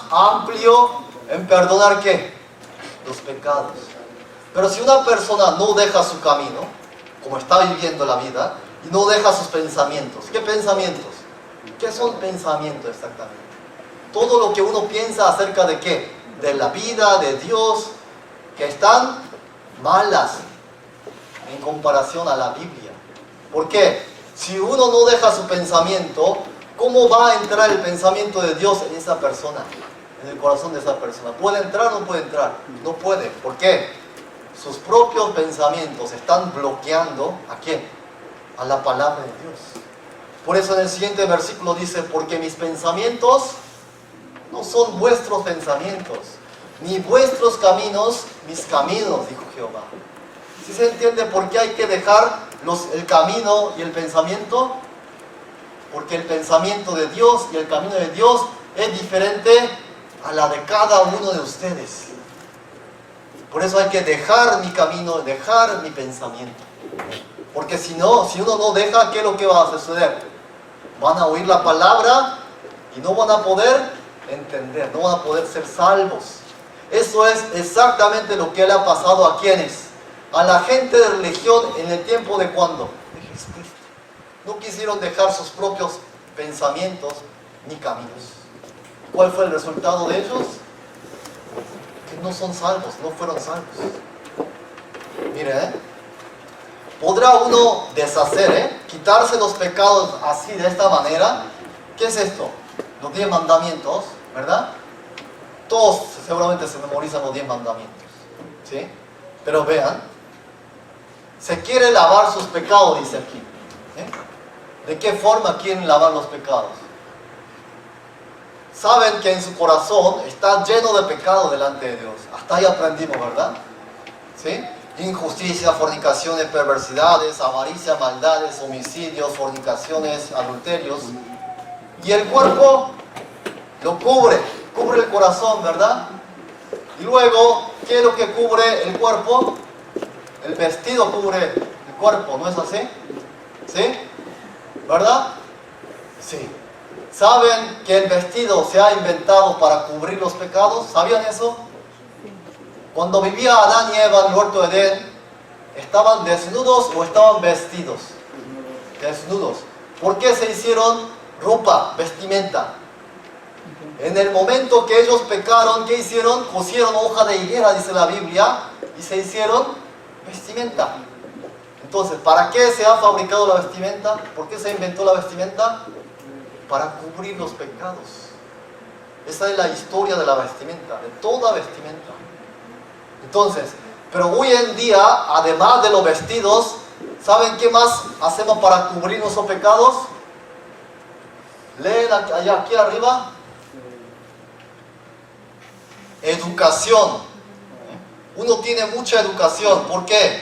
amplio en perdonar ¿qué? Los pecados. Pero si una persona no deja su camino, como está viviendo la vida, y no deja sus pensamientos, ¿qué pensamientos? ¿Qué son pensamientos exactamente? Todo lo que uno piensa acerca de ¿qué? De la vida, de Dios, que están malas en comparación a la Biblia. ¿Por qué? Si uno no deja su pensamiento, ¿cómo va a entrar el pensamiento de Dios en esa persona? En el corazón de esa persona. ¿Puede entrar o no puede entrar? No puede. ¿Por qué? Sus propios pensamientos están bloqueando ¿a quién? A la palabra de Dios. Por eso en el siguiente versículo dice, porque mis pensamientos no son vuestros pensamientos, ni vuestros caminos mis caminos, dijo Jehová. ¿Sí se entiende por qué hay que dejar el camino y el pensamiento? Porque el pensamiento de Dios y el camino de Dios es diferente a la de cada uno de ustedes. Por eso hay que dejar mi camino, dejar mi pensamiento. Porque si no, si uno no deja, ¿qué es lo que va a suceder? Van a oír la palabra y no van a poder entender, no van a poder ser salvos. Eso es exactamente lo que le ha pasado a quienes, a la gente de religión en el tiempo de ¿cuándo? De Jesucristo. No quisieron dejar sus propios pensamientos ni caminos. ¿Cuál fue el resultado de ellos? Que no son salvos, no fueron salvos. Mire, podrá uno deshacer, quitarse los pecados así, de esta manera. ¿Qué es esto? Los 10 mandamientos, ¿verdad? Todos seguramente se memorizan los 10 mandamientos, ¿sí? Pero vean, se quiere lavar sus pecados, dice aquí. ¿De qué forma quieren lavar los pecados? Saben que en su corazón está lleno de pecado delante de Dios. Hasta ahí aprendimos, ¿verdad? ¿Sí? Injusticia, fornicaciones, perversidades, avaricia, maldades, homicidios, fornicaciones, adulterios. Y el cuerpo lo cubre el corazón, ¿verdad? Y luego, ¿qué es lo que cubre el cuerpo? El vestido cubre el cuerpo, ¿no es así? ¿Sí? ¿Verdad? Sí. ¿Saben que el vestido se ha inventado para cubrir los pecados? ¿Sabían eso? Cuando vivía Adán y Eva en el huerto de Edén, ¿estaban desnudos o estaban vestidos? Desnudos. ¿Por qué se hicieron ropa, vestimenta? En el momento que ellos pecaron, ¿qué hicieron? Cosieron hoja de higuera, dice la Biblia, y se hicieron vestimenta. Entonces, ¿para qué se ha fabricado la vestimenta? ¿Por qué se inventó la vestimenta? Para cubrir los pecados. Esa es la historia de la vestimenta, de toda vestimenta. Entonces, pero hoy en día, además de los vestidos, ¿saben qué más hacemos para cubrir nuestros pecados? Leen allá, aquí arriba. Educación. Uno tiene mucha educación. ¿Por qué?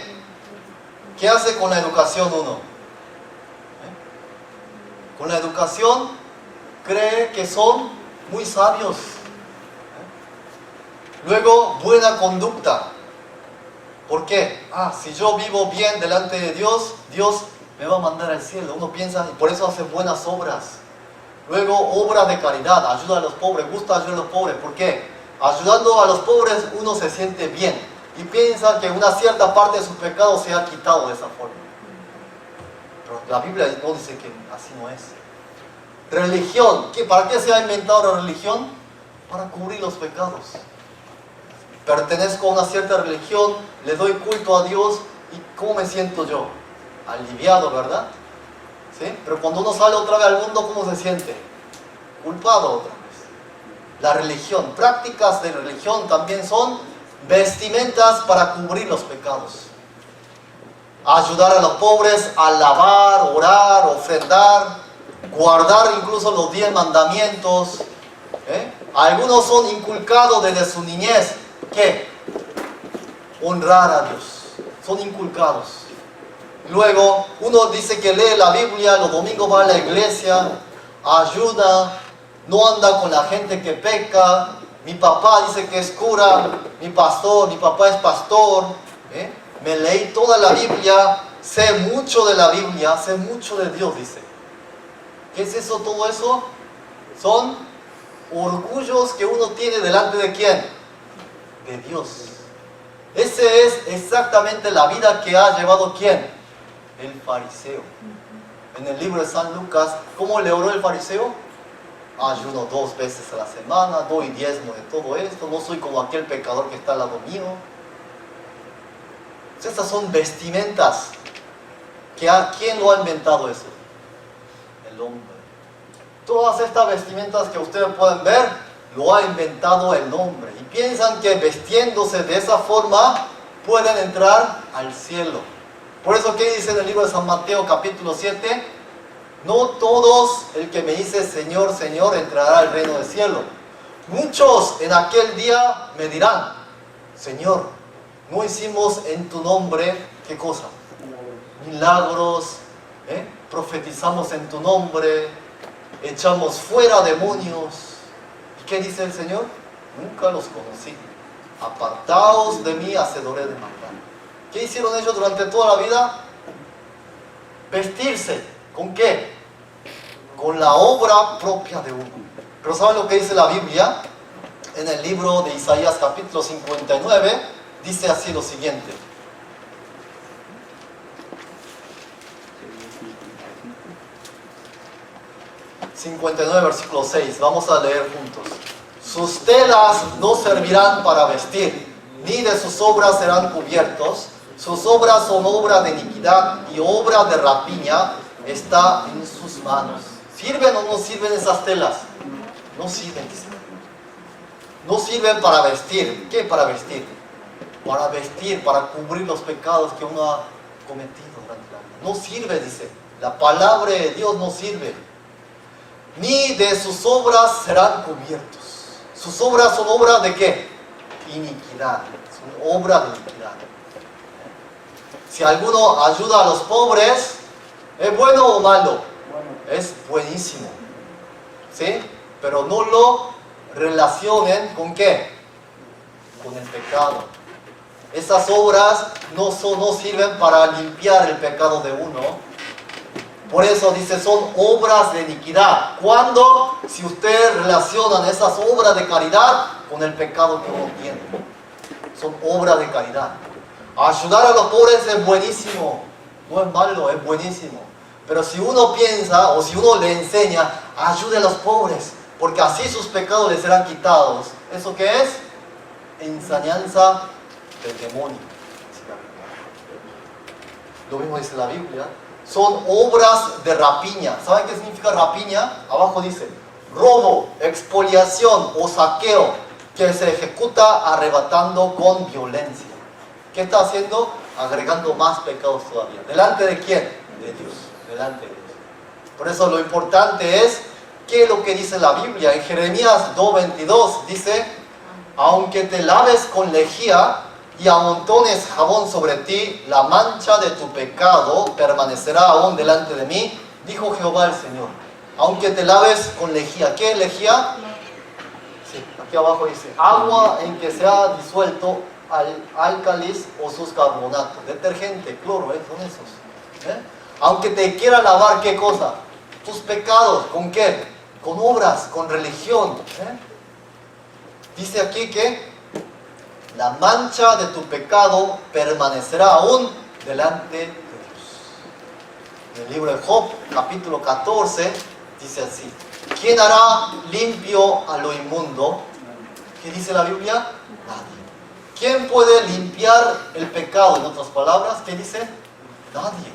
¿Qué hace con la educación uno? Con la educación cree que son muy sabios. Luego, buena conducta. ¿Por qué? Si yo vivo bien delante de Dios, Dios me va a mandar al cielo. Uno piensa, y por eso hace buenas obras. Luego, obras de caridad, ayuda a los pobres, gusta ayudar a los pobres. ¿Por qué? Ayudando a los pobres uno se siente bien y piensa que una cierta parte de sus pecados se ha quitado de esa forma. Pero la Biblia no dice que así no es. Religión. ¿Para qué se ha inventado la religión? Para cubrir los pecados. Pertenezco a una cierta religión, le doy culto a Dios y ¿cómo me siento yo? Aliviado, ¿verdad? ¿Sí? Pero cuando uno sale otra vez al mundo, ¿cómo se siente? Culpado otra vez. La religión, prácticas de religión también son vestimentas para cubrir los pecados. Ayudar a los pobres, alabar, orar, ofrendar, guardar incluso los 10 mandamientos. Algunos son inculcados desde su niñez. ¿Qué? Honrar a Dios. Son inculcados. Luego, uno dice que lee la Biblia, los domingos va a la iglesia, ayuda, no anda con la gente que peca. Mi papá dice que es cura, mi papá es pastor. Me leí toda la Biblia, sé mucho de la Biblia, sé mucho de Dios, dice. ¿Qué es eso, todo eso? Son orgullos que uno tiene delante de ¿quién? De Dios. Esa es exactamente la vida que ha llevado ¿quién? El fariseo. En el libro de San Lucas, ¿cómo le oró el fariseo? Ayuno 2 veces a la semana, doy diezmo de todo esto, no soy como aquel pecador que está al lado mío. Estas son vestimentas. ¿Quién lo ha inventado eso? El hombre. Todas estas vestimentas que ustedes pueden ver, lo ha inventado el hombre. Y piensan que vestiéndose de esa forma pueden entrar al cielo. Por eso, ¿qué dice en el libro de San Mateo capítulo 7? No todos el que me dice Señor, Señor entrará al reino del cielo. Muchos en aquel día me dirán, Señor, no hicimos en tu nombre, ¿qué cosa? Milagros, profetizamos en tu nombre, echamos fuera demonios. ¿Y qué dice el Señor? Nunca los conocí. Apartaos de mí, hacedores de maldad. ¿Qué hicieron ellos durante toda la vida? Vestirse. ¿Con qué? Con la obra propia de uno. Pero ¿saben lo que dice la Biblia? En el libro de Isaías capítulo 59, dice así lo siguiente. 59, versículo 6. Vamos a leer juntos. Sus telas no servirán para vestir, ni de sus obras serán cubiertos. Sus obras son obra de iniquidad y obra de rapiña está en sus manos. ¿Sirven o no sirven esas telas? No sirven. No sirven para vestir. ¿Qué para vestir? Para vestir, para cubrir los pecados que uno ha cometido durante la vida. No sirve, dice. La palabra de Dios no sirve. Ni de sus obras serán cubiertos. Sus obras son obras de ¿qué? Iniquidad. Son obras de iniquidad. Si alguno ayuda a los pobres, ¿es bueno o malo? Es buenísimo. ¿Sí? Pero no lo relacionen ¿con qué? Con el pecado. Esas obras no sirven para limpiar el pecado de uno. Por eso dice, son obras de iniquidad. ¿Cuándo? Si ustedes relacionan esas obras de caridad con el pecado que uno tiene. Son obras de caridad. Ayudar a los pobres es buenísimo. No es malo, es buenísimo. Pero si uno piensa o si uno le enseña, ayude a los pobres, porque así sus pecados les serán quitados. ¿Eso qué es? Enseñanza del demonio. Lo mismo dice la Biblia. Son obras de rapiña. ¿Saben qué significa rapiña? Abajo dice, robo, expoliación o saqueo que se ejecuta arrebatando con violencia. ¿Qué está haciendo? Agregando más pecados todavía. ¿Delante de quién? De Dios. Delante de Dios. Por eso lo importante es, ¿qué es lo que dice la Biblia? En Jeremías 2:22 dice, aunque te laves con lejía y amontones jabón sobre ti, la mancha de tu pecado permanecerá aún delante de mí, dijo Jehová el Señor. Aunque te laves con lejía. ¿Qué es lejía? Sí, aquí abajo dice, agua en que se ha disuelto álcalis o sus carbonatos. Detergente, cloro, son esos. Aunque te quiera lavar, ¿qué cosa? Tus pecados. ¿Con qué? Con obras, con religión. Dice aquí que la mancha de tu pecado permanecerá aún delante de Dios. En el libro de Job, capítulo 14, dice así. ¿Quién hará limpio a lo inmundo? ¿Qué dice la Biblia? Nadie. ¿Quién puede limpiar el pecado? En otras palabras, ¿qué dice? Nadie.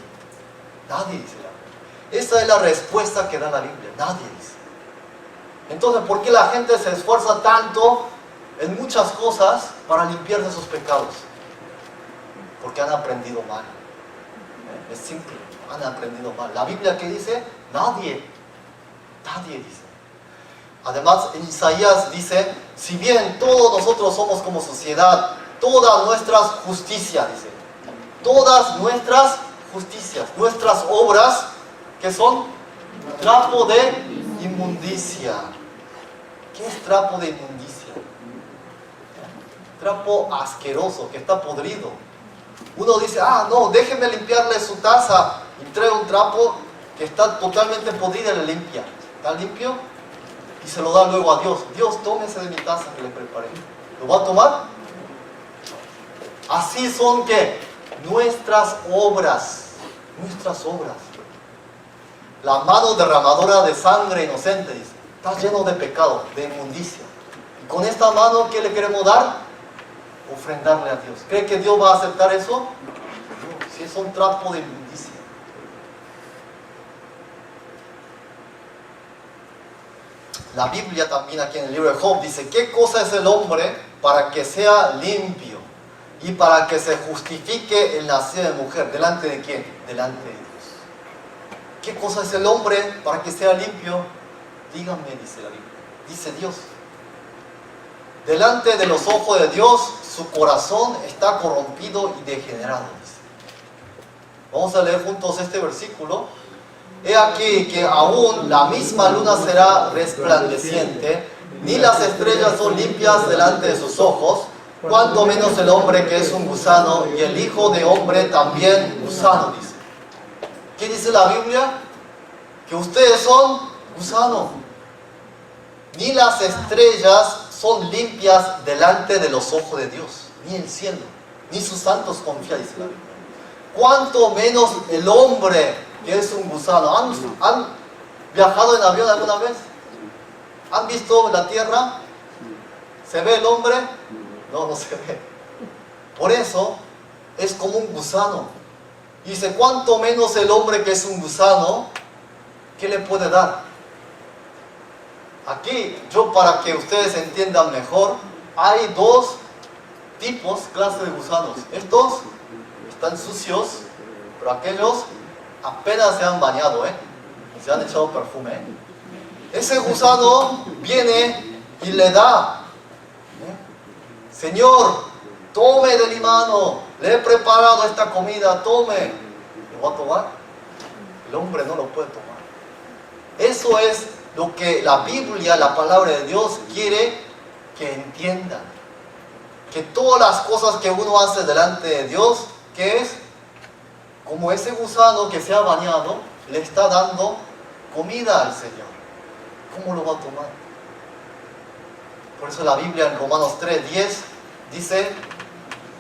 Nadie dice la Biblia. Esa es la respuesta que da la Biblia. Nadie dice. Entonces, ¿por qué la gente se esfuerza tanto en muchas cosas para limpiarse sus pecados? Porque han aprendido mal. Es simple, han aprendido mal. La Biblia, ¿qué dice? Nadie. Nadie dice. Además, en Isaías dice, si bien todos nosotros somos como sociedad, todas nuestras justicias, dice, todas nuestras justicias, nuestras obras, que son trapo de inmundicia. ¿Qué es trapo de inmundicia? Trapo asqueroso, que está podrido. Uno dice, no, déjeme limpiarle su taza, y trae un trapo que está totalmente podrido y le limpia. ¿Está limpio? y se lo da luego a Dios. Dios, tómese de mi taza que le preparé. ¿Lo va a tomar? Así son que nuestras obras, la mano derramadora de sangre inocente, dice, está lleno de pecado, de inmundicia. Y con esta mano, ¿qué le queremos dar? Ofrendarle a Dios. ¿Cree que Dios va a aceptar eso? No, si es un trapo de inmundicia. La Biblia también aquí en el libro de Job dice, ¿qué cosa es el hombre para que sea limpio y para que se justifique en la nacida de mujer? ¿Delante de quién? Delante de Dios. ¿Qué cosa es el hombre para que sea limpio? Díganme, dice la Biblia. Dice Dios. Delante de los ojos de Dios, su corazón está corrompido y degenerado, dice. Vamos a leer juntos este versículo. He aquí que aún la misma luna será resplandeciente, ni las estrellas son limpias delante de sus ojos, cuanto menos el hombre que es un gusano, y el hijo de hombre también gusano, dice. ¿Qué dice la Biblia? Que ustedes son gusano. Ni las estrellas son limpias delante de los ojos de Dios, ni el cielo, ni sus santos confían, dice la Biblia. Cuanto menos el hombre que es un gusano. ¿Han viajado en avión alguna vez? ¿Han visto la tierra? ¿Se ve el hombre? No, no se ve. Por eso es como un gusano. Y dice, cuanto menos el hombre que es un gusano, ¿qué le puede dar? Aquí, para que ustedes entiendan mejor, hay dos tipos, clases de gusanos. Estos están sucios, pero aquellos apenas se han bañado, se han echado perfume. Ese gusano viene y le da. Señor, tome de mi mano, le he preparado esta comida, tome. ¿Lo va a tomar? El hombre no lo puede tomar. Eso es lo que la Biblia, la palabra de Dios, quiere que entiendan. Que todas las cosas que uno hace delante de Dios, ¿qué es? Como ese gusano que se ha bañado, le está dando comida al Señor. ¿Cómo lo va a tomar? Por eso la Biblia en Romanos 3:10 dice,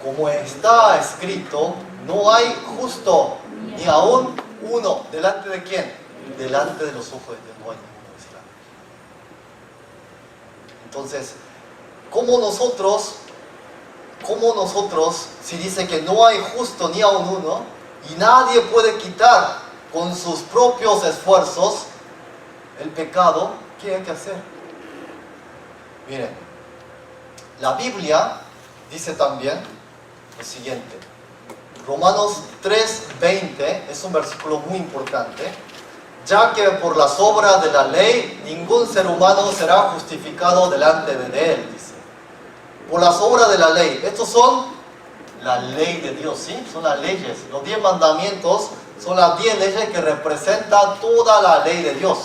como está escrito, no hay justo ni aún uno. ¿Delante de quién? Delante de los ojos de Dios no hay ninguno, dice la Biblia. Entonces, ¿cómo nosotros, si dice que no hay justo ni aún uno, y nadie puede quitar con sus propios esfuerzos el pecado, ¿qué hay que hacer? Miren, la Biblia dice también lo siguiente. Romanos 3:20 es un versículo muy importante. Ya que por las obras de la ley ningún ser humano será justificado delante de él, dice. Por las obras de la ley. Estos son la ley de Dios, ¿sí? Son las leyes. Los 10 mandamientos son las 10 leyes que representan toda la ley de Dios,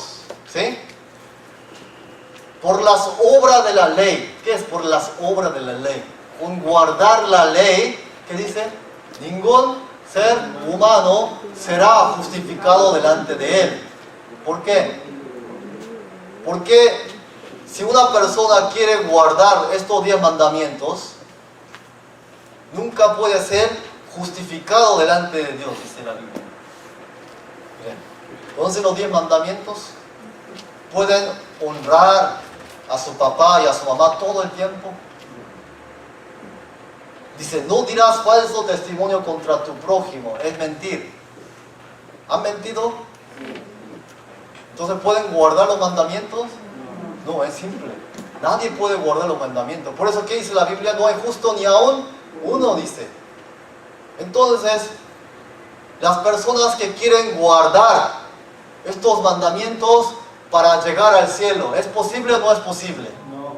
¿sí? Por las obras de la ley. ¿Qué es por las obras de la ley? Con guardar la ley, ¿qué dice? Ningún ser humano será justificado delante de él. ¿Por qué? Porque si una persona quiere guardar estos 10 mandamientos, nunca puede ser justificado delante de Dios, dice la Biblia. Miren, ¿conocen los 10 mandamientos? Pueden honrar a su papá y a su mamá todo el tiempo. Dice, no dirás falso testimonio contra tu prójimo, es mentir. ¿Han mentido? Entonces, ¿pueden guardar los mandamientos? No, es simple. Nadie puede guardar los mandamientos. Por eso, ¿qué dice la Biblia? No hay justo ni aún uno, dice. Entonces, las personas que quieren guardar estos mandamientos para llegar al cielo, ¿es posible o no es posible? No.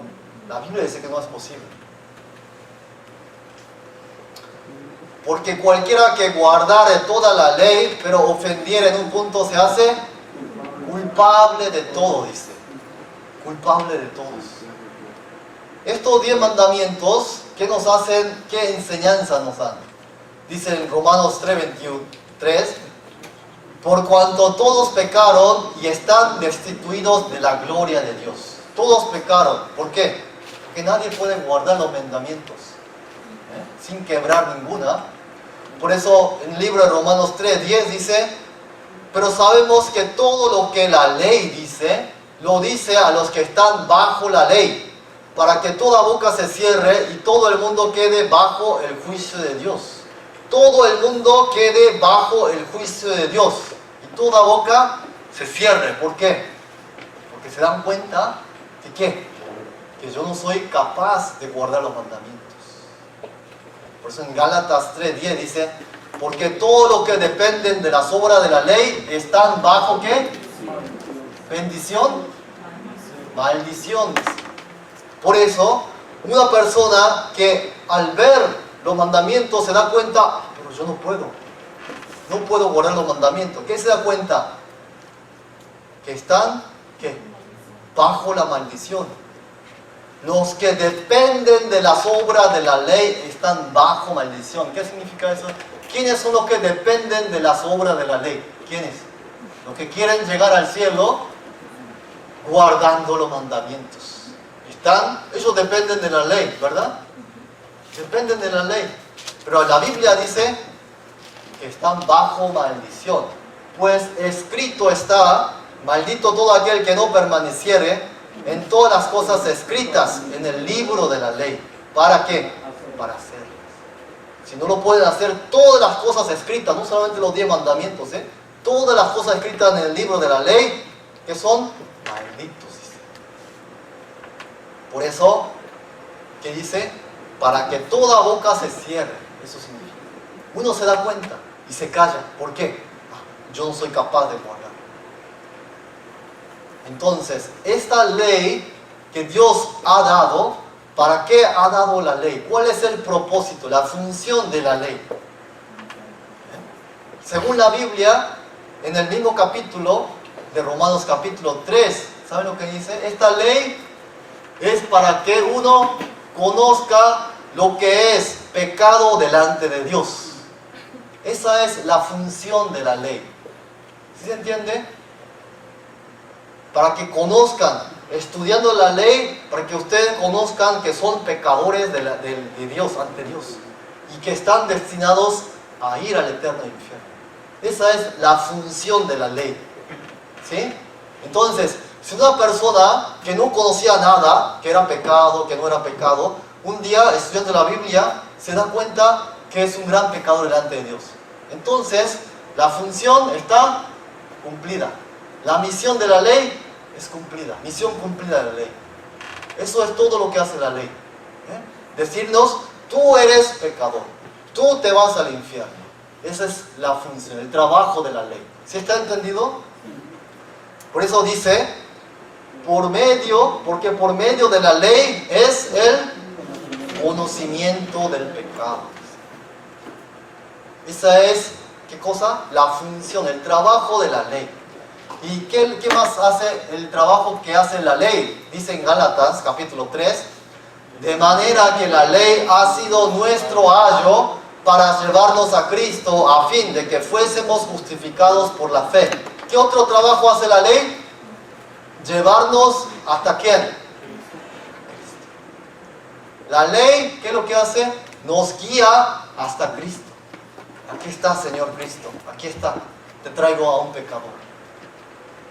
La Biblia dice que no es posible. Porque cualquiera que guardare toda la ley, pero ofendiera en un punto, se hace culpable de todo, dice. Culpable de todos. Estos 10 mandamientos, ¿qué nos hacen? ¿Qué enseñanza nos dan? Dice en Romanos 3:23, por cuanto todos pecaron y están destituidos de la gloria de Dios. todos pecaron. ¿Por qué? Porque nadie puede guardar los mandamientos sin quebrar ninguna. Por eso en el libro de Romanos 3:10 dice, pero sabemos que todo lo que la ley dice, lo dice a los que están bajo la ley, para que toda boca se cierre y todo el mundo quede bajo el juicio de Dios. Todo el mundo quede bajo el juicio de Dios. Y toda boca se cierre. ¿Por qué? Porque se dan cuenta de que yo no soy capaz de guardar los mandamientos. Por eso en Gálatas 3:10 dice, porque todo lo que dependen de las obras de la ley están bajo ¿qué? Bendición, maldición. Por eso, una persona que al ver los mandamientos se da cuenta, pero yo no puedo guardar los mandamientos. ¿Qué se da cuenta? Que están bajo la maldición. Los que dependen de las obras de la ley están bajo maldición. ¿Qué significa eso? ¿Quiénes son los que dependen de las obras de la ley? ¿Quiénes? Los que quieren llegar al cielo guardando los mandamientos. Ellos dependen de la ley, ¿verdad? Dependen de la ley. Pero la Biblia dice que están bajo maldición. Pues escrito está, maldito todo aquel que no permaneciere en todas las cosas escritas en el libro de la ley. ¿Para qué? Para hacerlas. Si no lo pueden hacer todas las cosas escritas, no solamente los 10 mandamientos, todas las cosas escritas en el libro de la ley, que son malditos. Por eso, ¿qué dice? Para que toda boca se cierre. Eso significa. Uno se da cuenta y se calla. ¿Por qué? Yo no soy capaz de guardar. Entonces, esta ley que Dios ha dado, ¿para qué ha dado la ley? ¿Cuál es el propósito, la función de la ley? Según la Biblia, en el mismo capítulo de Romanos capítulo 3, ¿saben lo que dice? Esta ley es para que uno conozca lo que es pecado delante de Dios. Esa es la función de la ley. ¿Sí se entiende? Para que conozcan, estudiando la ley, para que ustedes conozcan que son pecadores de Dios, ante Dios, y que están destinados a ir al eterno infierno. Esa es la función de la ley. ¿Sí? Entonces, si una persona que no conocía nada, que era pecado, que no era pecado, un día estudiando la Biblia se da cuenta que es un gran pecador delante de Dios. Entonces, la función está cumplida. La misión de la ley es cumplida. Misión cumplida de la ley. Eso es todo lo que hace la ley. Decirnos, tú eres pecador. Tú te vas al infierno. Esa es la función, el trabajo de la ley. ¿Sí está entendido? Por eso dice, porque por medio de la ley es el conocimiento del pecado. Esa es, ¿qué cosa? La función, el trabajo de la ley. ¿Y qué más hace el trabajo que hace la ley? Dice en Gálatas capítulo 3, de manera que la ley ha sido nuestro ayo para llevarnos a Cristo a fin de que fuésemos justificados por la fe. ¿Qué otro trabajo hace la ley? Llevarnos hasta quién. La ley, ¿qué es lo que hace? Nos guía hasta Cristo. Aquí está, Señor Cristo. Aquí está. Te traigo a un pecador.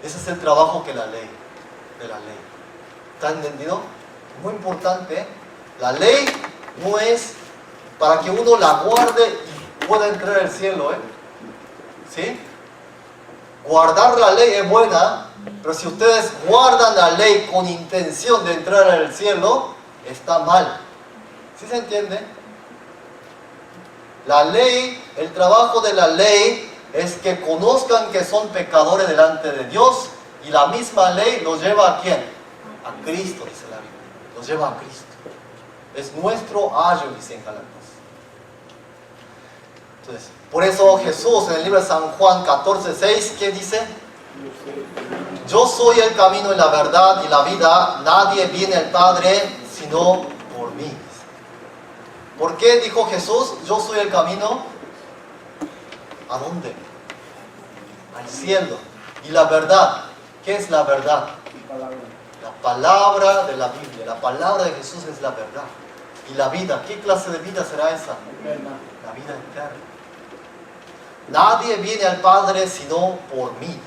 Ese es el trabajo de la ley. ¿Está entendido? Muy importante. La ley no es para que uno la guarde y pueda entrar al cielo. ¿Sí? Guardar la ley es buena, pero si ustedes guardan la ley con intención de entrar al cielo, está mal. ¿Sí se entiende? La ley, el trabajo de la ley es que conozcan que son pecadores delante de Dios, y la misma ley los lleva ¿a quién? A Cristo, dice la Biblia. Los lleva a Cristo. Es nuestro ayo, dice en Gálatas. Entonces, por eso Jesús en el libro de San Juan 14:6, ¿qué dice? Yo soy el camino y la verdad y la vida. Nadie viene al Padre sino por mí. ¿Por qué dijo Jesús, yo soy el camino? ¿A dónde? Al cielo. ¿Y la verdad? ¿Qué es la verdad? La palabra de la Biblia, la palabra de Jesús es la verdad. Y la vida, ¿qué clase de vida será esa? La vida eterna. Nadie viene al Padre sino por mí.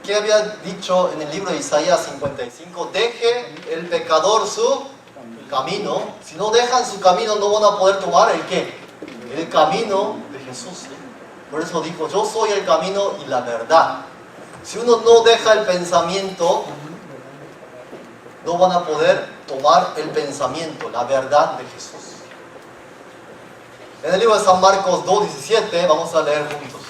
¿Qué había dicho en el libro de Isaías 55? Deje el pecador su camino. Si no dejan su camino, no van a poder tomar el ¿qué? El camino de Jesús. Por eso dijo, yo soy el camino y la verdad. Si uno no deja el pensamiento, no van a poder tomar el pensamiento, la verdad de Jesús. En el libro de San Marcos 2:17, vamos a leer juntos.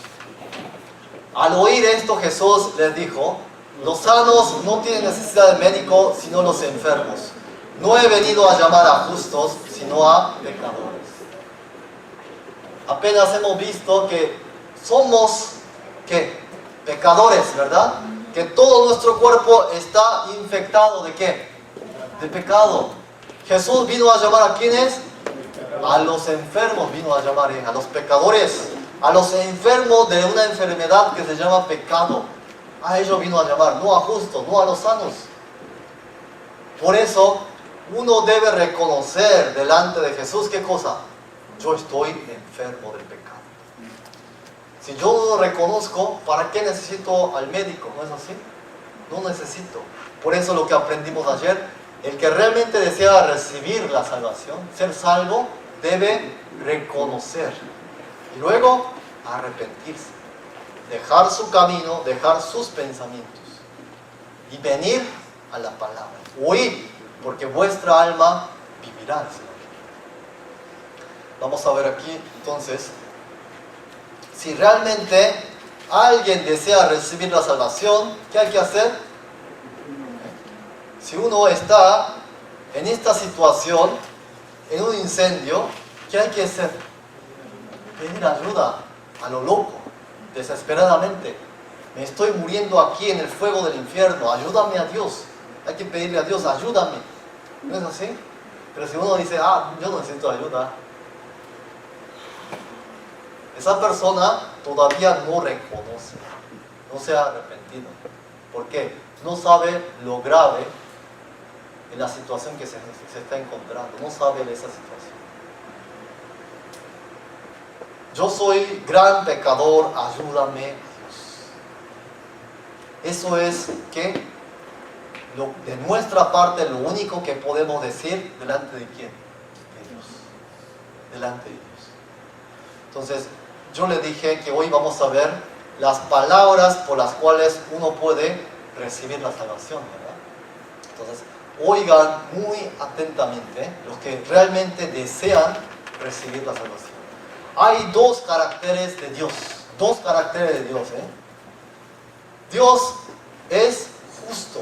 Al oír esto, Jesús les dijo, los sanos no tienen necesidad de médico, sino los enfermos. No he venido a llamar a justos, sino a pecadores. Apenas hemos visto que somos, ¿qué? Pecadores, ¿verdad? Que todo nuestro cuerpo está infectado ¿de qué? De pecado. Jesús vino a llamar a ¿quiénes? A los enfermos vino a llamar, a los pecadores, a los enfermos de una enfermedad que se llama pecado. A ellos vino a llamar, no a justos, no a los sanos. Por eso, uno debe reconocer delante de Jesús, ¿qué cosa? Yo estoy enfermo del pecado. Si yo no lo reconozco, ¿para qué necesito al médico? ¿No es así? No necesito. Por eso lo que aprendimos ayer, el que realmente desea recibir la salvación, ser salvo, debe reconocer. Y luego, arrepentirse. Dejar su camino, dejar sus pensamientos. Y venir a la palabra. Oír, porque vuestra alma vivirá. Vamos a ver aquí, entonces, si realmente alguien desea recibir la salvación, ¿qué hay que hacer? Si uno está en esta situación, en un incendio, ¿qué hay que hacer? Pedir ayuda a lo loco, desesperadamente. Me estoy muriendo aquí en el fuego del infierno, ayúdame a Dios. Hay que pedirle a Dios, ayúdame. ¿No es así? Pero si uno dice, yo no necesito ayuda, esa persona todavía no reconoce, no se ha arrepentido. ¿Por qué? No sabe lo grave en la situación que se está encontrando, no sabe de esa situación. Yo soy gran pecador, ayúdame Dios. Eso es que de nuestra parte lo único que podemos decir delante de quién? De Dios. Delante de Dios. Entonces, yo le dije que hoy vamos a ver las palabras por las cuales uno puede recibir la salvación, ¿verdad? Entonces, oigan muy atentamente los que realmente desean recibir la salvación. Hay dos caracteres de Dios. Dos caracteres de Dios, Dios es justo.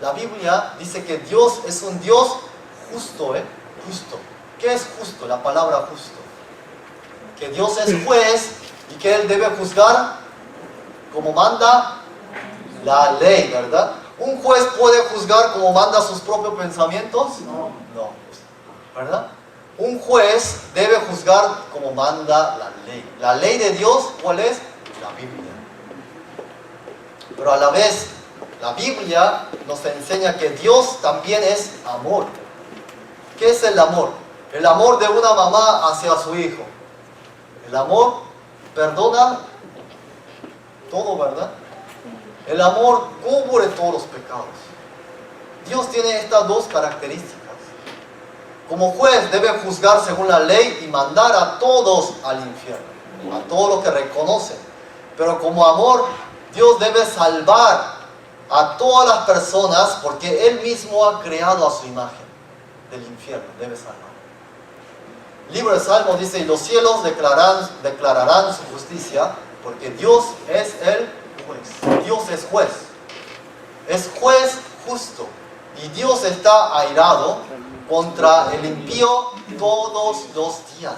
La Biblia dice que Dios es un Dios justo, Justo. ¿Qué es justo? La palabra justo. Que Dios es juez y que Él debe juzgar como manda la ley, ¿verdad? ¿Un juez puede juzgar como manda sus propios pensamientos? No, ¿verdad? Un juez debe juzgar como manda la ley. La ley de Dios, ¿cuál es? La Biblia. Pero a la vez, la Biblia nos enseña que Dios también es amor. ¿Qué es el amor? El amor de una mamá hacia su hijo. El amor perdona todo, ¿verdad? El amor cubre todos los pecados. Dios tiene estas dos características. Como juez debe juzgar según la ley y mandar a todos al infierno, a todos los que reconocen. Pero como amor, Dios debe salvar a todas las personas porque Él mismo ha creado a su imagen del infierno, debe salvar. El libro de Salmos dice, y los cielos declararán su justicia, porque Dios es el juez. Dios es juez. Es juez justo. Y Dios está airado contra el impío todos los días.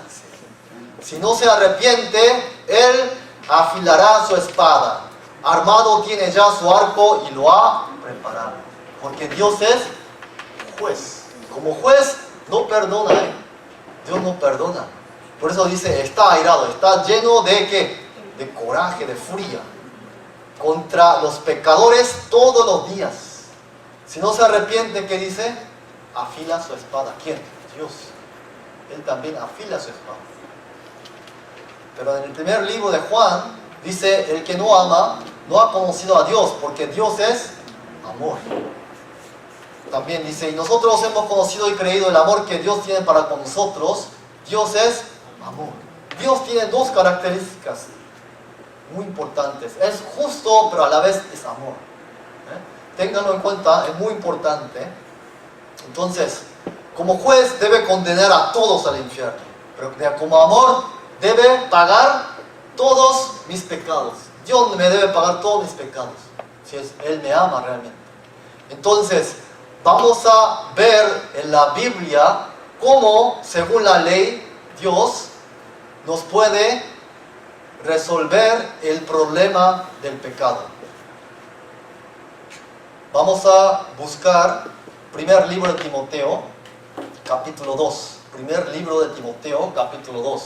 Si no se arrepiente, Él afilará su espada. Armado tiene ya su arco y lo ha preparado. Porque Dios es juez. Como juez no perdona, Dios no perdona. Por eso dice, está airado, está lleno de ¿qué? De coraje, de furia. Contra los pecadores todos los días. Si no se arrepiente, ¿qué dice? Afila su espada. ¿Quién? Dios. Él también afila su espada. Pero en el primer libro de Juan dice, el que no ama no ha conocido a Dios, porque Dios es amor. También dice, y nosotros hemos conocido y creído el amor que Dios tiene para con nosotros. Dios es amor. Dios tiene dos características muy importantes. Es justo, pero a la vez es amor. Ténganlo en cuenta, es muy importante. Entonces, como juez debe condenar a todos al infierno, pero como amor debe pagar todos mis pecados. Dios me debe pagar todos mis pecados, si Él me ama realmente. Entonces, vamos a ver en la Biblia cómo, según la ley, Dios nos puede resolver el problema del pecado. Vamos a buscar primer libro de Timoteo, capítulo 2. Primer libro de Timoteo, capítulo 2.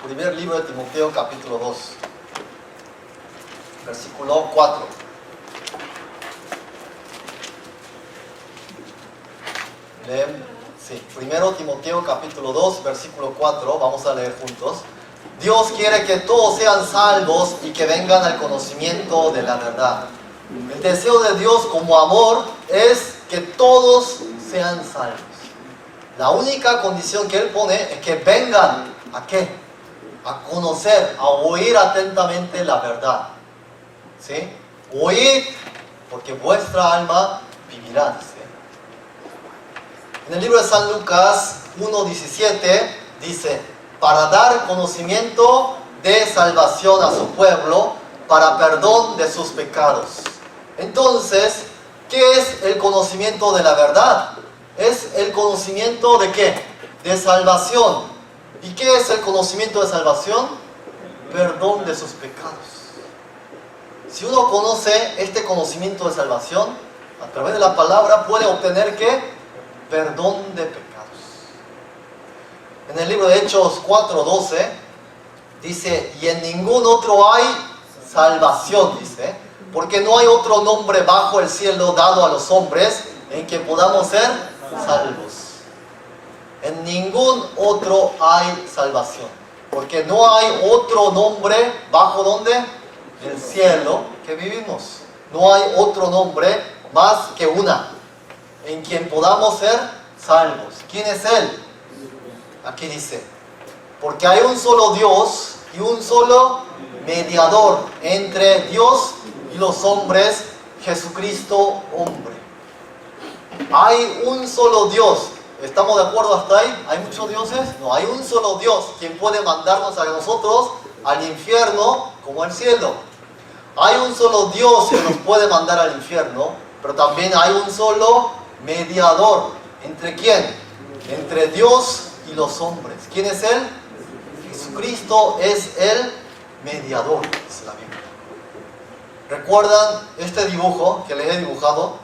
Primer libro de Timoteo, capítulo 2. Versículo 4. Sí, primero Timoteo, capítulo 2, versículo 4. Vamos a leer juntos. Dios quiere que todos sean salvos y que vengan al conocimiento de la verdad. El deseo de Dios como amor es que todos sean salvos. La única condición que Él pone es que vengan, ¿a qué? A conocer, a oír atentamente la verdad. ¿Sí? Oíd, porque vuestra alma vivirá. ¿Sí? En el libro de San Lucas 1:17 dice, para dar conocimiento de salvación a su pueblo, para perdón de sus pecados. Entonces, ¿qué es el conocimiento de la verdad? Es el conocimiento de ¿qué? De salvación. ¿Y qué es el conocimiento de salvación? Perdón de sus pecados. Si uno conoce este conocimiento de salvación, a través de la palabra puede obtener ¿qué? Perdón de pecados. En el libro de Hechos 4:12 dice, y en ningún otro hay salvación, dice, porque no hay otro nombre bajo el cielo dado a los hombres en que podamos ser salvos. En ningún otro hay salvación, porque no hay otro nombre bajo donde el cielo que vivimos. No hay otro nombre más que una en quien podamos ser salvos. ¿Quién es Él? Aquí dice, porque hay un solo Dios y un solo mediador entre Dios y los hombres, Jesucristo hombre. Hay un solo Dios. ¿Estamos de acuerdo hasta ahí? ¿Hay muchos dioses? No, hay un solo Dios quien puede mandarnos a nosotros al infierno como al cielo. Hay un solo Dios que nos puede mandar al infierno, pero también hay un solo mediador. ¿Entre quién? Entre Dios y los hombres. ¿Quién es Él? Jesucristo es el mediador, dice la Biblia. ¿Recuerdan este dibujo que les he dibujado?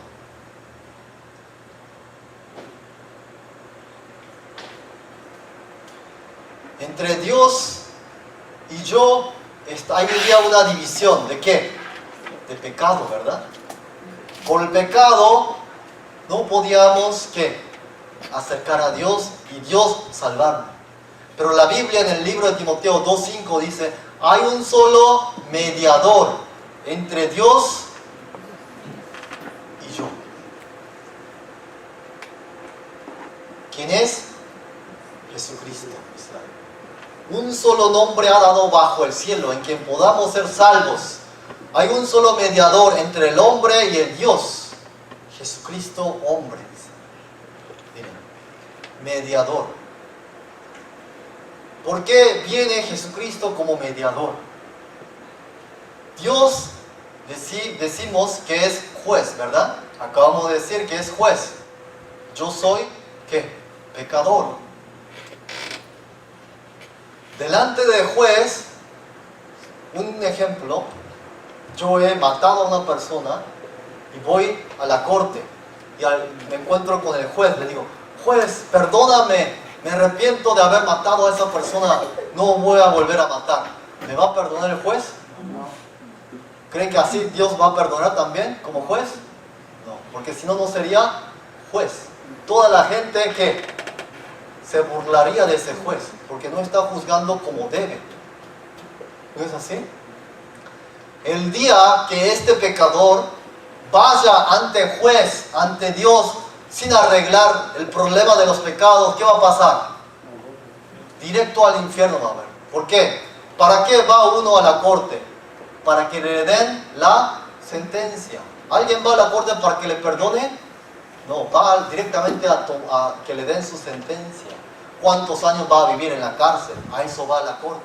Entre Dios y yo había una división. ¿De qué? De pecado, ¿verdad? Por el pecado no podíamos, ¿qué? Acercar a Dios y Dios salvarnos. Pero la Biblia en el libro de Timoteo 2:5 dice, hay un solo mediador entre Dios y yo. ¿Quién es? Jesucristo. Un solo nombre ha dado bajo el cielo en quien podamos ser salvos. Hay un solo mediador entre el hombre y el Dios. Jesucristo hombre. Miren, mediador. ¿Por qué viene Jesucristo como mediador? Dios decimos que es juez, ¿verdad? Acabamos de decir que es juez. Yo soy, ¿qué? Pecador. Delante del juez, un ejemplo, yo he matado a una persona y voy a la corte y me encuentro con el juez, le digo, juez, perdóname, me arrepiento de haber matado a esa persona, no voy a volver a matar. ¿Me va a perdonar el juez? ¿Creen que así Dios va a perdonar también como juez? No, porque si no, no sería juez. Toda la gente que se burlaría de ese juez, porque no está juzgando como debe. ¿No es así? El día que este pecador vaya ante el juez, ante Dios, sin arreglar el problema de los pecados, ¿qué va a pasar? Directo al infierno va a ver. ¿Por qué? ¿Para qué va uno a la corte? Para que le den la sentencia. ¿Alguien va a la corte para que le perdone? No, va directamente a que le den su sentencia. ¿Cuántos años va a vivir en la cárcel? A eso va a la corte.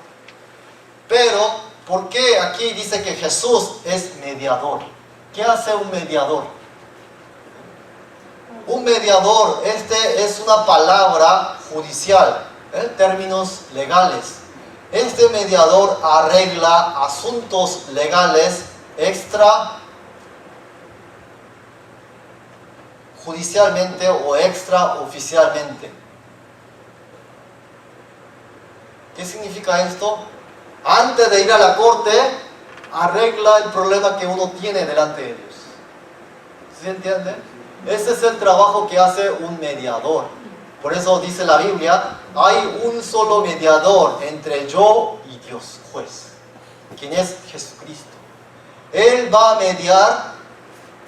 Pero, ¿por qué aquí dice que Jesús es mediador? ¿Qué hace un mediador? Un mediador, es una palabra judicial, términos legales. Este mediador arregla asuntos legales extrajudicialmente o extraoficialmente. ¿Qué significa esto? Antes de ir a la corte, arregla el problema que uno tiene delante de Dios. ¿Sí entiende? Ese es el trabajo que hace un mediador. Por eso dice la Biblia, hay un solo mediador entre yo y Dios, juez, quien es Jesucristo. Él va a mediar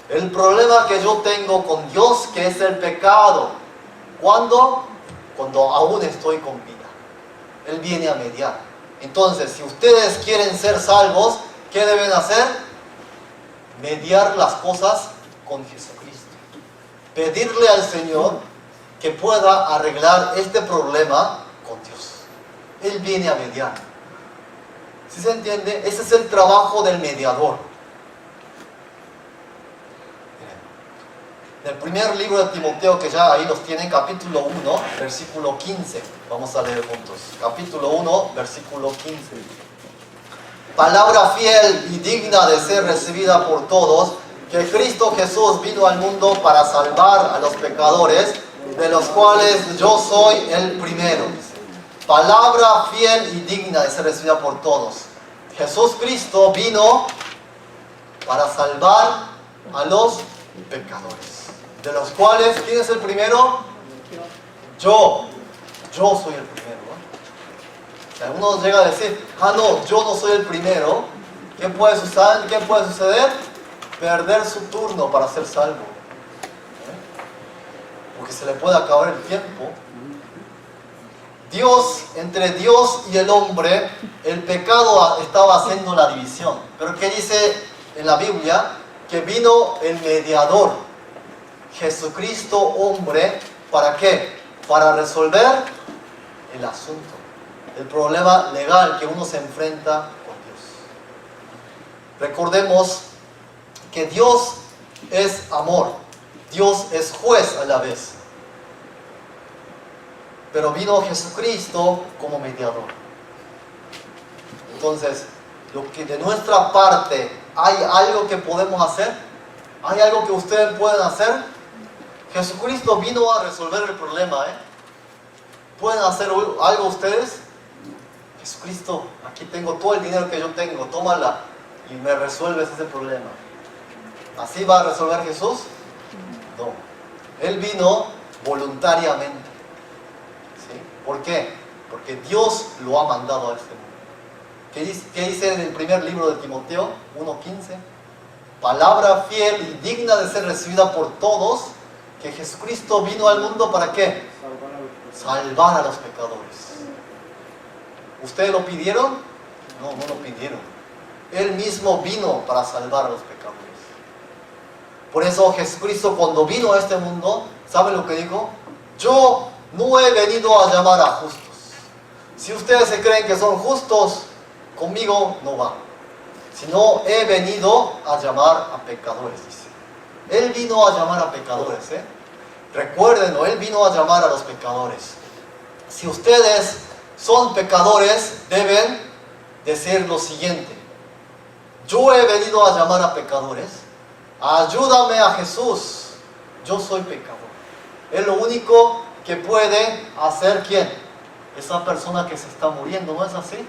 el problema que yo tengo con Dios, que es el pecado. ¿Cuándo? Cuando aún estoy con vida. Él viene a mediar. Entonces, si ustedes quieren ser salvos, ¿qué deben hacer? Mediar las cosas con Jesucristo. Pedirle al Señor que pueda arreglar este problema con Dios. Él viene a mediar. ¿Sí se entiende? Ese es el trabajo del mediador. En el primer libro de Timoteo, que ya ahí los tienen, capítulo 1, versículo 15. Vamos a leer juntos. Capítulo 1, versículo 15. Palabra fiel y digna de ser recibida por todos, que Cristo Jesús vino al mundo para salvar a los pecadores, de los cuales yo soy el primero. Palabra fiel y digna de ser recibida por todos. Jesús Cristo vino para salvar a los pecadores. De los cuales, ¿quién es el primero? Yo soy el primero. Si alguno llega a decir, no, yo no soy el primero, ¿qué puede suceder? Perder su turno para ser salvo. Porque se le puede acabar el tiempo. Entre Dios y el hombre, el pecado estaba haciendo la división. Pero ¿qué dice en la Biblia? Que vino el mediador, Jesucristo hombre, ¿para qué? Para resolver el asunto, el problema legal que uno se enfrenta con Dios. Recordemos que Dios es amor, Dios es juez a la vez. Pero vino Jesucristo como mediador. Entonces, lo que de nuestra parte, ¿hay algo que podemos hacer? ¿Hay algo que ustedes pueden hacer? Jesucristo vino a resolver el problema, ¿Pueden hacer algo ustedes? Jesucristo, aquí tengo todo el dinero que yo tengo, tómala y me resuelves ese problema. ¿Así va a resolver Jesús? No. Él vino voluntariamente. ¿Sí? ¿Por qué? Porque Dios lo ha mandado a este mundo. ¿Qué dice en el primer libro de Timoteo 1:15? Palabra fiel y digna de ser recibida por todos, que Jesucristo vino al mundo ¿para qué? Salvar a los pecadores. ¿Ustedes lo pidieron? No, no lo pidieron. Él mismo vino para salvar a los pecadores. Por eso Jesucristo, cuando vino a este mundo, ¿saben lo que dijo? Yo no he venido a llamar a justos. Si ustedes se creen que son justos, conmigo no va. Sino he venido a llamar a pecadores, dice. Él vino a llamar a pecadores, Recuérdenlo, Él vino a llamar a los pecadores. Si ustedes son pecadores, deben decir lo siguiente: yo he venido a llamar a pecadores, ayúdame a Jesús, yo soy pecador. Es lo único que puede hacer ¿quién? Esa persona que se está muriendo, ¿no es así?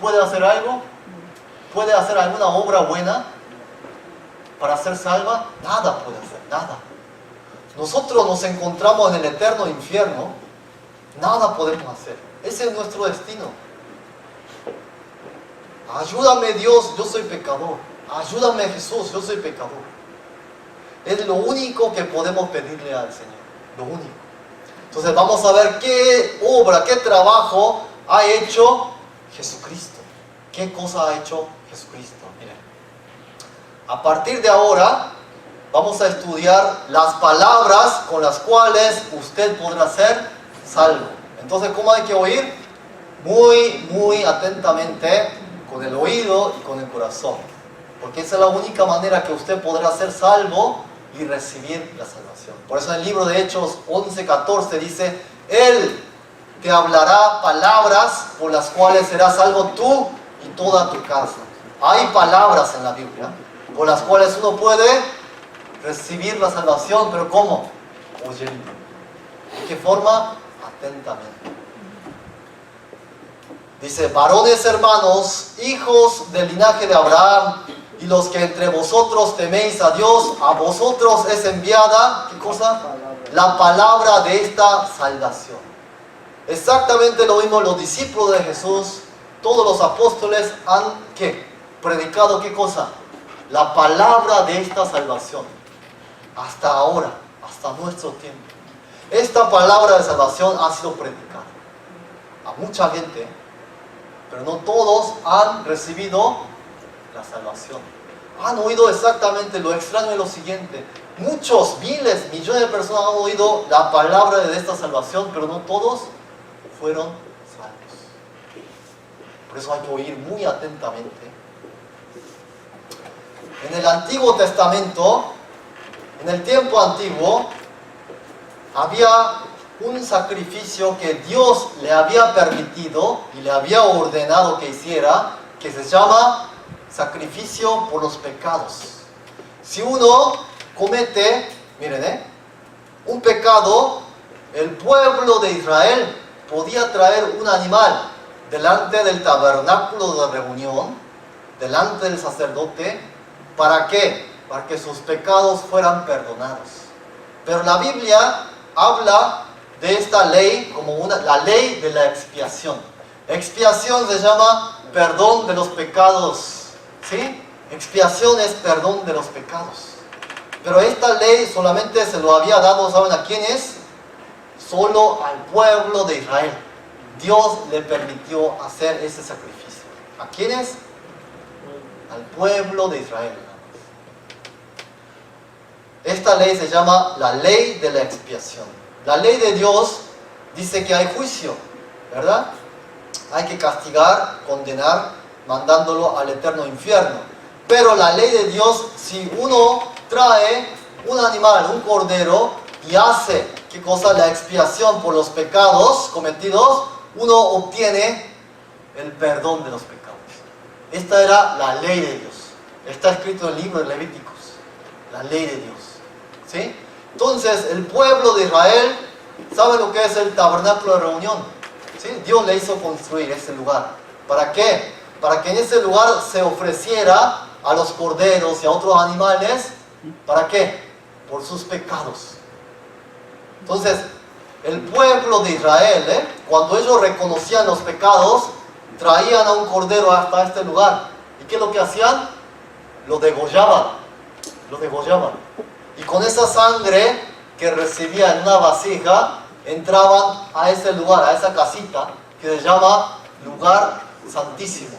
¿Puede hacer algo? ¿Puede hacer alguna obra buena para ser salva? Nada puede hacer, nada. Nosotros nos encontramos en el eterno infierno, nada podemos hacer. Ese es nuestro destino. Ayúdame Dios, yo soy pecador. Ayúdame Jesús, yo soy pecador. Es lo único que podemos pedirle al Señor, lo único. Entonces vamos a ver qué obra, qué trabajo ha hecho Jesucristo. ¿Qué cosa ha hecho Jesucristo? Miren, a partir de ahora vamos a estudiar las palabras con las cuales usted podrá ser salvo. Entonces, ¿cómo hay que oír? Muy, muy atentamente, con el oído y con el corazón. Porque esa es la única manera que usted podrá ser salvo y recibir la salvación. Por eso en el libro de Hechos 11:14 dice, Él te hablará palabras por las cuales serás salvo tú y toda tu casa. Hay palabras en la Biblia por las cuales uno puede recibir la salvación, pero ¿cómo? Oyendo. ¿De qué forma? Atentamente. Dice, varones hermanos, hijos del linaje de Abraham, y los que entre vosotros teméis a Dios, a vosotros es enviada, ¿qué cosa? La palabra de esta salvación. Exactamente lo mismo los discípulos de Jesús, todos los apóstoles han, ¿qué? Predicado, ¿qué cosa? La palabra de esta salvación. Hasta ahora, hasta nuestro tiempo. Esta palabra de salvación ha sido predicada a mucha gente, pero no todos han recibido la salvación. Han oído exactamente. Lo extraño es lo siguiente: muchos, miles, millones de personas han oído la palabra de esta salvación, pero no todos fueron salvos. Por eso hay que oír muy atentamente. En el Antiguo Testamento, en el tiempo antiguo, había un sacrificio que Dios le había permitido y le había ordenado que hiciera, que se llama sacrificio por los pecados. Si uno comete, miren, un pecado, el pueblo de Israel podía traer un animal delante del tabernáculo de reunión, delante del sacerdote. ¿Para qué? Para que sus pecados fueran perdonados. Pero la Biblia habla de esta ley como la ley de la expiación. Expiación se llama perdón de los pecados. ¿Sí? Expiación es perdón de los pecados. Pero esta ley solamente se lo había dado, ¿saben a quiénes? Solo al pueblo de Israel. Dios le permitió hacer ese sacrificio. ¿A quiénes? Al pueblo de Israel. Esta ley se llama la ley de la expiación. La ley de Dios dice que hay juicio, ¿verdad? Hay que castigar, condenar, mandándolo al eterno infierno. Pero la ley de Dios, si uno trae un animal, un cordero, y hace, ¿qué cosa? La expiación por los pecados cometidos, uno obtiene el perdón de los pecados. Esta era la ley de Dios. Está escrito en el libro de Levíticos. La ley de Dios. ¿Sí? Entonces, el pueblo de Israel, ¿sabe lo que es el tabernáculo de reunión? ¿Sí? Dios le hizo construir ese lugar. ¿Para qué? Para que en ese lugar se ofreciera a los corderos y a otros animales. ¿Para qué? Por sus pecados. Entonces, el pueblo de Israel, cuando ellos reconocían los pecados, traían a un cordero hasta este lugar. ¿Y qué es lo que hacían? Lo degollaban. Lo degollaban. Y con esa sangre que recibían en una vasija, entraban a ese lugar, a esa casita, que se llama lugar santísimo.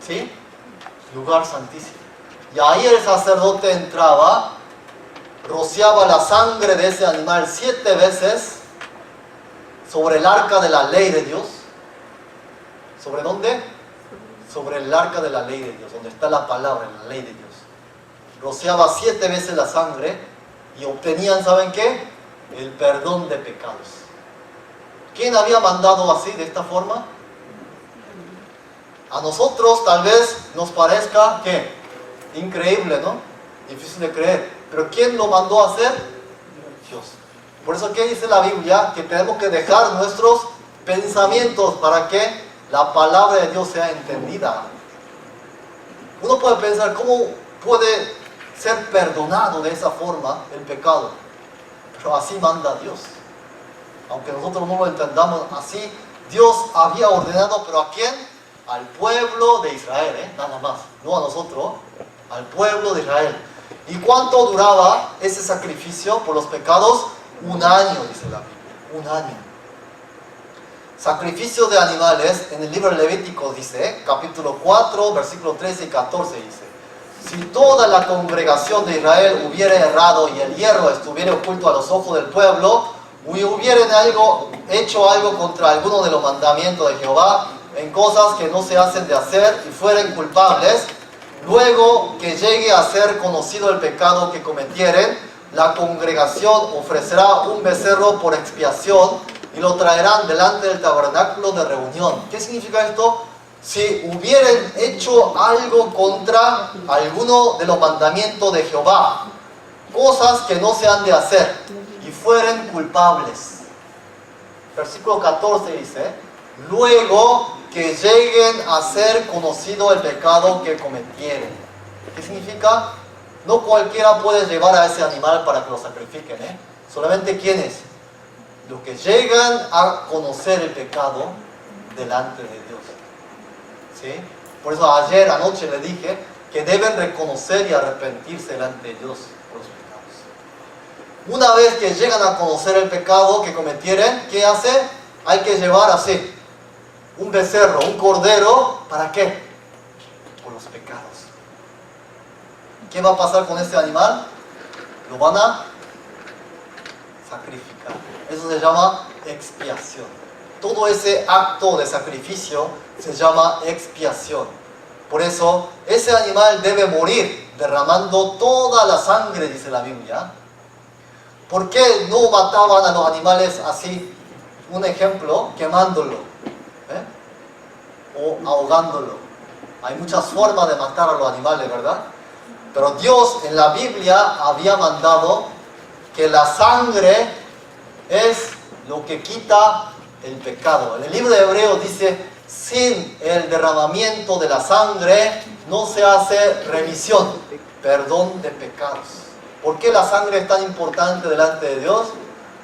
¿Sí? Lugar santísimo. Y ahí el sacerdote entraba, rociaba la sangre de ese animal 7 veces sobre el arca de la ley de Dios. ¿Sobre dónde? Sobre el arca de la ley de Dios, donde está la palabra, la ley de Dios. Rociaba 7 veces la sangre y obtenían, ¿saben qué? El perdón de pecados. ¿Quién había mandado así, de esta forma? A nosotros tal vez nos parezca, ¿qué? Increíble, ¿no? Difícil de creer. Pero ¿quién lo mandó a hacer? Dios. Por eso, ¿qué dice la Biblia? Que tenemos que dejar nuestros pensamientos. ¿Para qué? la palabra de Dios sea entendida. Uno puede pensar, ¿cómo puede ser perdonado de esa forma el pecado? Pero así manda Dios. Aunque nosotros no lo entendamos así, Dios había ordenado, pero ¿a quién? Al pueblo de Israel, nada más, no a nosotros, al pueblo de Israel. ¿Y cuánto duraba ese sacrificio por los pecados? 1 año, dice la Biblia, 1 año. Sacrificio de animales, en el libro de Levítico dice, capítulo 4, versículo 13 y 14 dice: si toda la congregación de Israel hubiera errado y el hierro estuviera oculto a los ojos del pueblo, y hubieran hecho algo contra alguno de los mandamientos de Jehová, en cosas que no se hacen de hacer, y fueren culpables, luego que llegue a ser conocido el pecado que cometieren, la congregación ofrecerá un becerro por expiación y lo traerán delante del tabernáculo de reunión. ¿Qué significa esto? Si hubieran hecho algo contra alguno de los mandamientos de Jehová, cosas que no se han de hacer, y fueren culpables. Versículo 14 dice: luego que lleguen a ser conocido el pecado que cometieron. ¿Qué significa? No cualquiera puede llevar a ese animal para que lo sacrifiquen, Solamente quienes, los que llegan a conocer el pecado delante de Dios. ¿Sí? Por eso ayer anoche le dije que deben reconocer y arrepentirse delante de Dios por los pecados. Una vez que llegan a conocer el pecado que cometieron, ¿qué hace? Hay que llevar así un becerro, un cordero. ¿Para qué? Por los pecados. ¿Qué va a pasar con este animal? Lo van a sacrificar. Eso se llama expiación. Todo ese acto de sacrificio se llama expiación. Por eso, ese animal debe morir derramando toda la sangre, dice la Biblia. ¿Por qué no mataban a los animales así? Un ejemplo, quemándolo, o ahogándolo. Hay muchas formas de matar a los animales, ¿verdad? Pero Dios en la Biblia había mandado que la sangre es lo que quita el pecado. En el libro de Hebreos dice: sin el derramamiento de la sangre no se hace remisión, perdón de pecados. ¿Por qué la sangre es tan importante delante de Dios?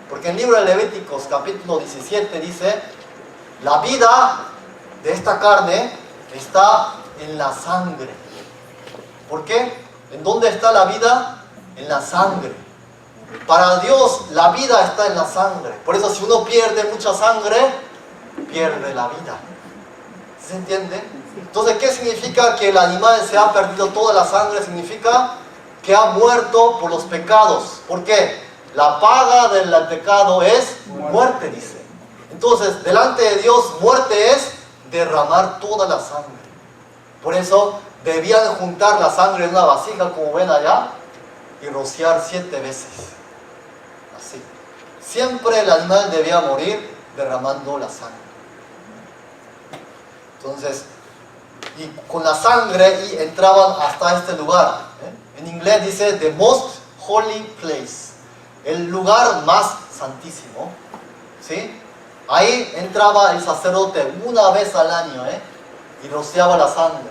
Porque en el libro de Levíticos capítulo 17 dice: la vida de esta carne está en la sangre. ¿Por qué? ¿En dónde está la vida? En la sangre. Para Dios la vida está en la sangre. Por eso si uno pierde mucha sangre, pierde la vida. ¿Se entiende? Entonces, ¿qué significa que el animal se ha perdido toda la sangre? Significa que ha muerto por los pecados. ¿Por qué? La paga del pecado es muerte, dice. Entonces, delante de Dios, muerte es derramar toda la sangre. Por eso debían juntar la sangre en una vasija, como ven allá, y rociar 7 veces. Así. Siempre el animal debía morir derramando la sangre. Entonces, y con la sangre y entraban hasta este lugar. En inglés dice the most holy place, el lugar más santísimo. ¿Sí? Ahí entraba el sacerdote una vez al año, y rociaba la sangre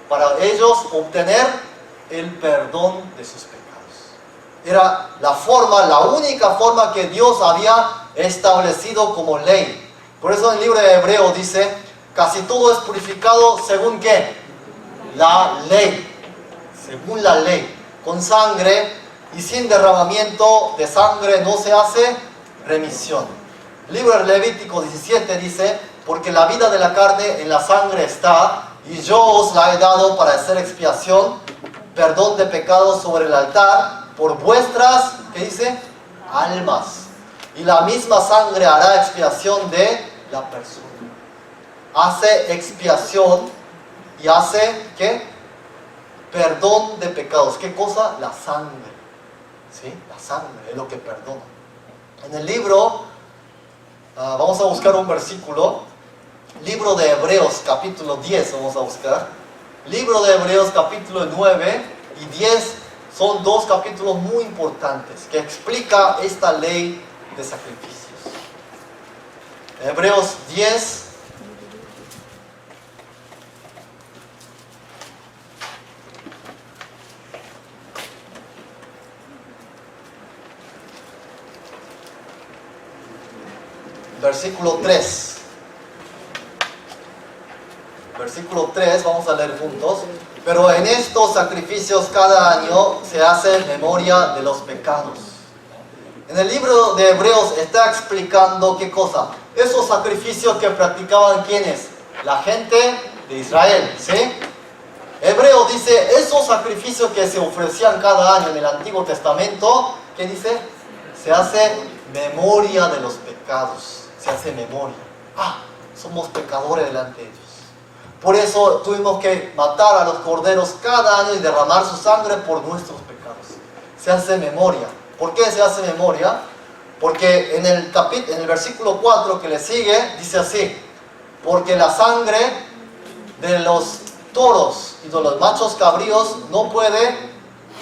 para ellos obtener el perdón de sus pecados. Era la forma, la única forma que Dios había establecido como ley. Por eso en el libro de Hebreos dice: casi todo es purificado según ¿qué? La ley. Según la ley. Con sangre y sin derramamiento de sangre no se hace remisión. El libro de Levítico 17 dice: porque la vida de la carne en la sangre está, y yo os la he dado para hacer expiación, perdón de pecados sobre el altar, por vuestras, ¿qué dice? Almas. Y la misma sangre hará expiación de la persona. Hace expiación y hace, ¿qué? Perdón de pecados. ¿Qué cosa? La sangre. ¿Sí? La sangre es lo que perdona. En el libro, vamos a buscar un versículo. Libro de Hebreos capítulo 10 vamos a buscar. Libro de Hebreos capítulo 9 y 10 son 2 capítulos muy importantes que explica esta ley de sacrificios. Hebreos 10 versículo 3. Versículo 3, vamos a leer juntos. Pero en estos sacrificios cada año se hace memoria de los pecados. En el libro de Hebreos está explicando qué cosa. Esos sacrificios que practicaban ¿quiénes? La gente de Israel, ¿sí? Hebreo dice, esos sacrificios que se ofrecían cada año en el Antiguo Testamento, ¿qué dice? Se hace memoria de los pecados. Se hace memoria. Somos pecadores delante de ellos. Por eso tuvimos que matar a los corderos cada año y derramar su sangre por nuestros pecados. Se hace memoria. ¿Por qué se hace memoria? Porque en el versículo 4 que le sigue, dice así: porque la sangre de los toros y de los machos cabríos no puede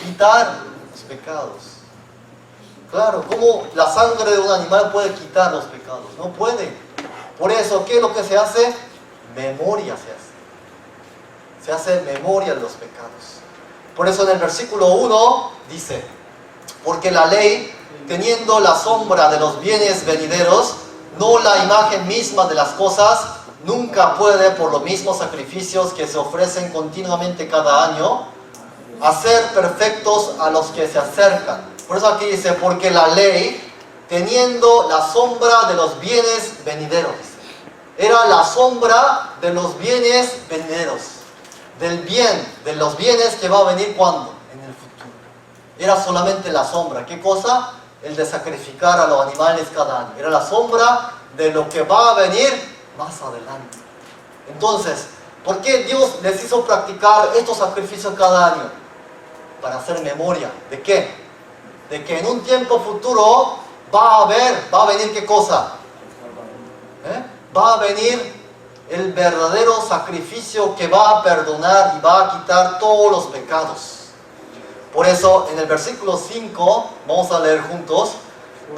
quitar los pecados. Claro, ¿cómo la sangre de un animal puede quitar los pecados? No puede. Por eso, ¿qué es lo que se hace? Memoria se hace. Se hace memoria de los pecados. Por eso en el versículo 1 dice: porque la ley, teniendo la sombra de los bienes venideros, no la imagen misma de las cosas, nunca puede, por los mismos sacrificios que se ofrecen continuamente cada año, hacer perfectos a los que se acercan. Por eso aquí dice: porque la ley, teniendo la sombra de los bienes venideros. Era la sombra de los bienes venideros. Del bien, de los bienes que va a venir ¿cuándo? En el futuro. Era solamente la sombra. ¿Qué cosa? El de sacrificar a los animales cada año. Era la sombra de lo que va a venir más adelante. Entonces, ¿por qué Dios les hizo practicar estos sacrificios cada año? Para hacer memoria. ¿De qué? De que en un tiempo futuro va a venir ¿qué cosa? Va a venir el verdadero sacrificio que va a perdonar y va a quitar todos los pecados. Por eso en el versículo 5, vamos a leer juntos: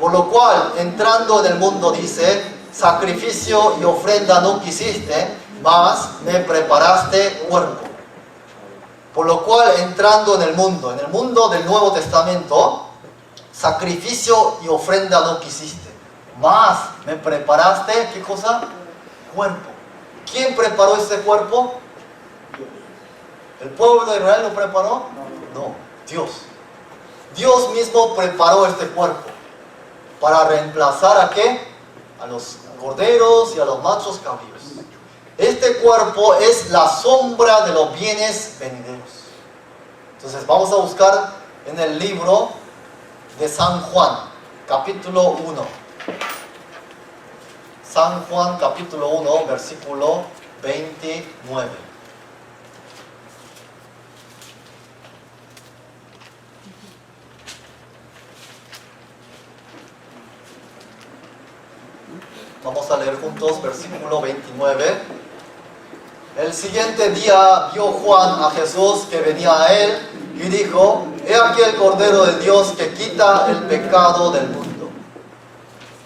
por lo cual, entrando en el mundo, dice, sacrificio y ofrenda no quisiste, mas me preparaste cuerpo. Por lo cual, entrando en el mundo del Nuevo Testamento, sacrificio y ofrenda no quisiste, mas me preparaste, ¿qué cosa? Cuerpo. ¿Quién preparó este cuerpo? ¿El pueblo de Israel lo preparó? No, Dios. Dios mismo preparó este cuerpo. ¿Para reemplazar a qué? A los corderos y a los machos cabríos. Este cuerpo es la sombra de los bienes venideros. Entonces vamos a buscar en el libro de San Juan, capítulo 1. San Juan capítulo 1, versículo 29. Vamos a leer juntos versículo 29. El siguiente día vio Juan a Jesús que venía a él y dijo: he aquí el Cordero de Dios que quita el pecado del mundo.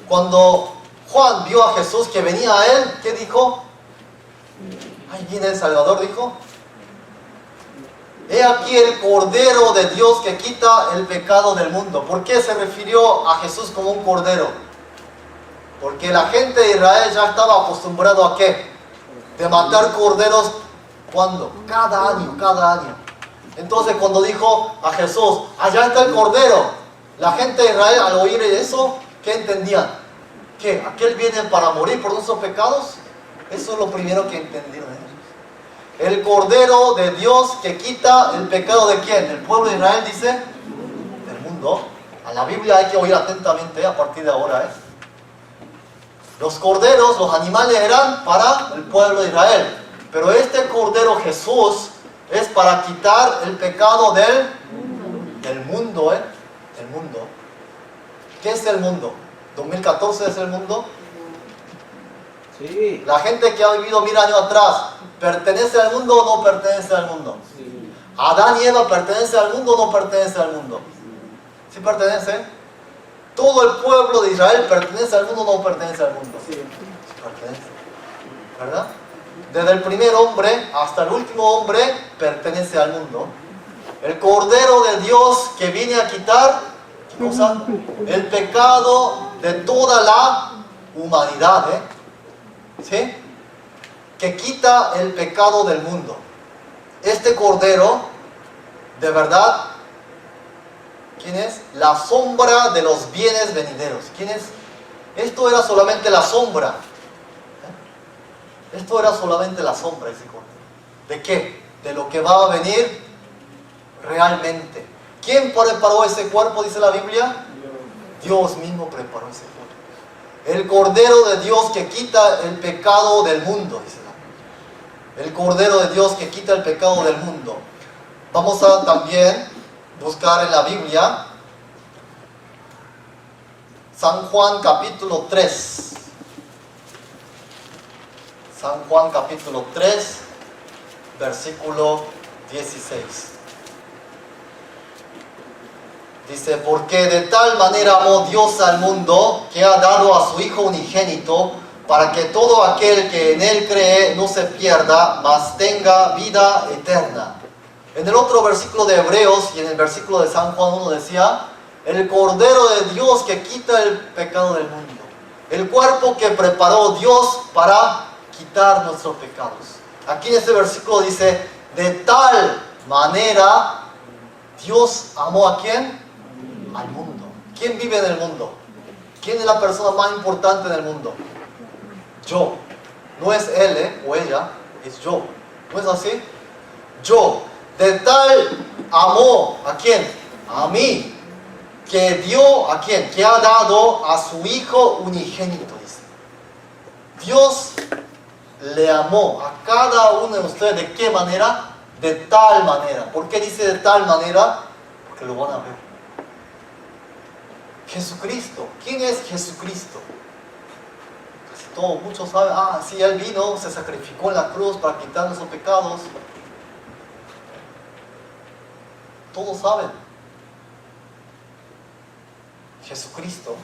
Cuando Juan vio a Jesús que venía a él, ¿qué dijo? Ahí viene el Salvador, dijo. He aquí el Cordero de Dios que quita el pecado del mundo. ¿Por qué se refirió a Jesús como un Cordero? Porque la gente de Israel ya estaba acostumbrado ¿a qué? De matar corderos, ¿cuándo? Cada año. Entonces cuando dijo a Jesús: allá está el Cordero, la gente de Israel al oír eso, ¿qué entendían? ¿Qué? ¿Aquel viene para morir por nuestros pecados? Eso es lo primero que entendieron ellos. El Cordero de Dios que quita el pecado ¿de quién? ¿Del pueblo de Israel? Dice, del mundo. A la Biblia hay que oír atentamente a partir de ahora. Los corderos, los animales eran para el pueblo de Israel. Pero este Cordero Jesús es para quitar el pecado del mundo. Del mundo. ¿Qué es el mundo? ¿2014 es el mundo? Sí. La gente que ha vivido 1000 años atrás, ¿pertenece al mundo o no pertenece al mundo? Sí. ¿Adán y Eva pertenece al mundo o no pertenece al mundo? ¿Sí pertenece? ¿Todo el pueblo de Israel pertenece al mundo o no pertenece al mundo? Sí. Sí pertenece. ¿Verdad? Desde el primer hombre hasta el último hombre pertenece al mundo. El Cordero de Dios que viene a quitar, ¿qué cosa? El pecado de toda la humanidad, ¿sí? Que quita el pecado del mundo. Este Cordero, de verdad, ¿quién es? La sombra de los bienes venideros. ¿Quién es? Esto era solamente la sombra. Esto era solamente la sombra, ese Cordero. ¿De qué? De lo que va a venir realmente. ¿Quién preparó ese cuerpo, dice la Biblia? Dios mismo preparó ese cuerpo. El Cordero de Dios que quita el pecado del mundo, dice la Biblia. El Cordero de Dios que quita el pecado del mundo. Vamos a también buscar en la Biblia San Juan capítulo 3. San Juan capítulo 3, versículo 16. Dice, porque de tal manera amó Dios al mundo que ha dado a su Hijo unigénito para que todo aquel que en Él cree no se pierda, mas tenga vida eterna. En el otro versículo de Hebreos y en el versículo de San Juan 1 decía, el Cordero de Dios que quita el pecado del mundo. El cuerpo que preparó Dios para quitar nuestros pecados. Aquí en este versículo dice, de tal manera Dios amó ¿a quién? Al mundo. ¿Quién vive en el mundo? ¿Quién es la persona más importante en el mundo? Yo. No es él o ella, es yo. ¿No es así? Yo. De tal amó ¿a quién? A mí. Que dio ¿a quién? Que ha dado a su Hijo unigénito, dice. Dios le amó a cada uno de ustedes. ¿De qué manera? De tal manera. ¿Por qué dice de tal manera? Porque lo van a ver. Jesucristo. ¿Quién es Jesucristo? Casi todos, muchos saben, sí, Él vino, se sacrificó en la cruz para quitar nuestros pecados. Todos saben. Jesucristo.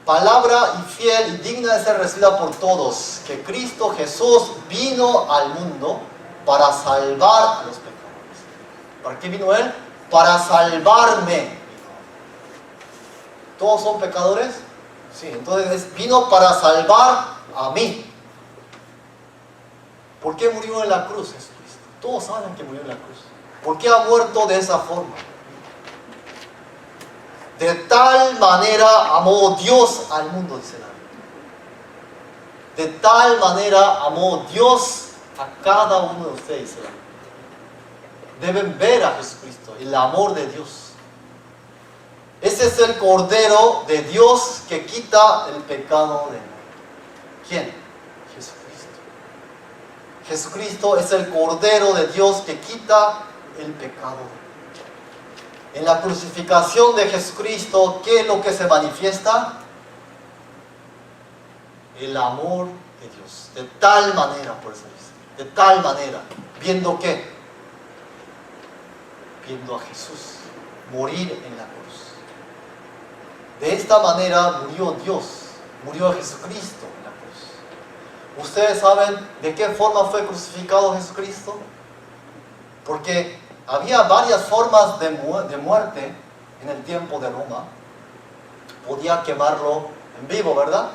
Palabra y fiel y digna de ser recibida por todos, que Cristo Jesús vino al mundo para salvar a los pecadores. ¿Para qué vino Él? Para salvarme. ¿Todos son pecadores? Sí, entonces vino para salvar a mí. ¿Por qué murió en la cruz Jesucristo? Todos saben que murió en la cruz. ¿Por qué ha muerto de esa forma? De tal manera amó Dios al mundo, dice la Biblia. De tal manera amó Dios a cada uno de ustedes, dice la Biblia. Deben ver a Jesucristo, el amor de Dios. Ese es el Cordero de Dios que quita el pecado del mundo. ¿Quién? Jesucristo. Jesucristo es el Cordero de Dios que quita el pecado del mundo. En la crucificación de Jesucristo, ¿qué es lo que se manifiesta? El amor de Dios. De tal manera, por eso dice. De tal manera. ¿Viendo qué? Viendo a Jesús morir en la cruz. De esta manera murió Dios. Murió Jesucristo en la cruz. ¿Ustedes saben de qué forma fue crucificado Jesucristo? Porque había varias formas de muerte en el tiempo de Roma. Podía quemarlo en vivo, ¿verdad?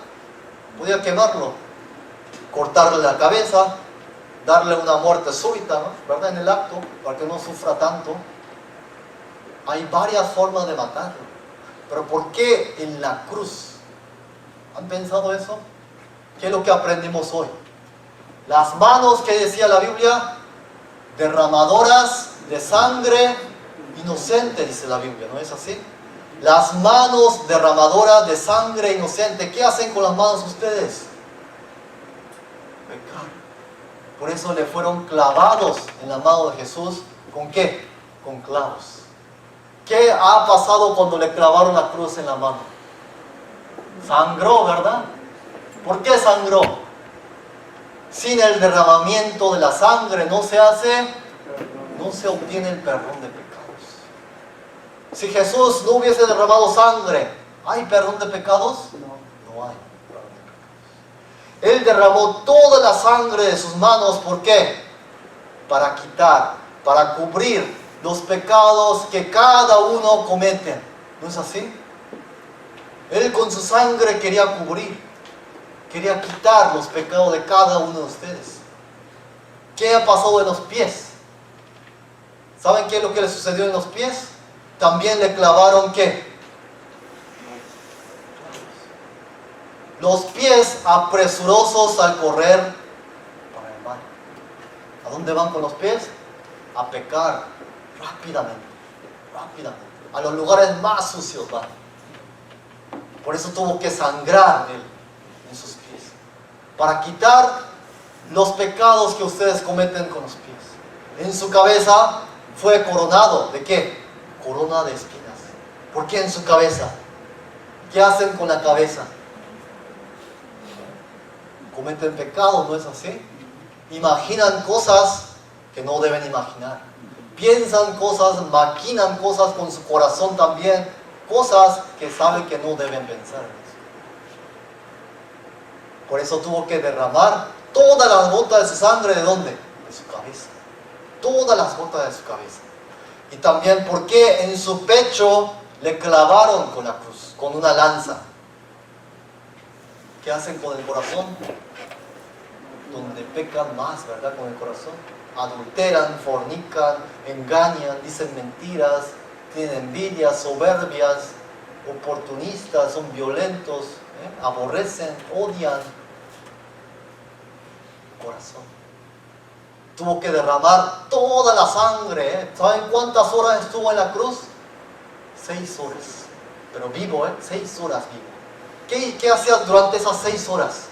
Podía quemarlo, cortarle la cabeza, darle una muerte súbita, ¿no? ¿Verdad? En el acto, para que no sufra tanto. Hay varias formas de matarlo. Pero ¿por qué en la cruz? ¿Han pensado eso? ¿Qué es lo que aprendimos hoy? Las manos, que decía la Biblia, derramadoras de sangre inocente, dice la Biblia, ¿no es así? Las manos derramadoras de sangre inocente. ¿Qué hacen con las manos ustedes? Pecar. Por eso le fueron clavados en la mano de Jesús. ¿Con qué? Con clavos. ¿Qué ha pasado cuando le clavaron la cruz en la mano? Sangró, ¿verdad? ¿Por qué sangró? Sin el derramamiento de la sangre no se obtiene el perdón de pecados. Si Jesús no hubiese derramado sangre, ¿hay perdón de pecados? No hay perdón de pecados. Él derramó toda la sangre de sus manos, ¿por qué? Para quitar, para cubrir los pecados que cada uno comete. ¿No es así? Él con su sangre quería cubrir. Quería quitar los pecados de cada uno de ustedes. ¿Qué ha pasado en los pies? ¿Saben qué es lo que le sucedió en los pies? También le clavaron ¿qué? Los pies apresurosos al correr para el mal. ¿A dónde van con los pies? A pecar rápidamente, rápidamente. A los lugares más sucios van. Por eso tuvo que sangrar él en sus pies. Para quitar los pecados que ustedes cometen con los pies. En su cabeza fue coronado. ¿De qué? Corona de espinas. ¿Por qué en su cabeza? ¿Qué hacen con la cabeza? Cometen pecados, ¿no es así? Imaginan cosas que no deben imaginar. Piensan cosas, maquinan cosas con su corazón también. Cosas que saben que no deben pensar. Por eso tuvo que derramar todas las gotas de su sangre. ¿De dónde? De su cabeza. Todas las gotas de su cabeza. Y también porque en su pecho le clavaron con la cruz, con una lanza. ¿Qué hacen con el corazón? Donde pecan más, ¿verdad? Con el corazón. Adulteran, fornican, engañan, dicen mentiras, tienen envidia, soberbias, oportunistas, son violentos, aborrecen, odian. Corazón. Tuvo que derramar toda la sangre. ¿Saben cuántas horas estuvo en la cruz? 6 horas. Pero vivo, 6 horas vivo. ¿Qué hacía durante esas 6 horas?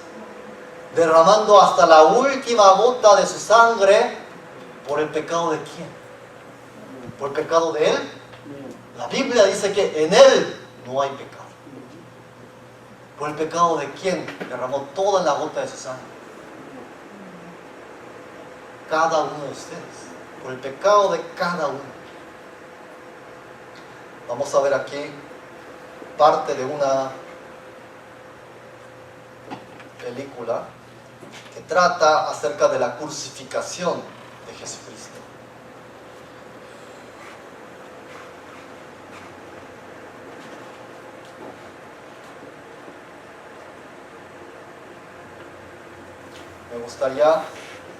Derramando hasta la última gota de su sangre. ¿Por el pecado de quién? ¿Por el pecado de él? La Biblia dice que en él no hay pecado. ¿Por el pecado de quién? Derramó toda la gota de su sangre. Cada uno de ustedes. Por el pecado de cada uno. Vamos a ver aquí parte de una película que trata acerca de la crucificación de Jesucristo. Me gustaría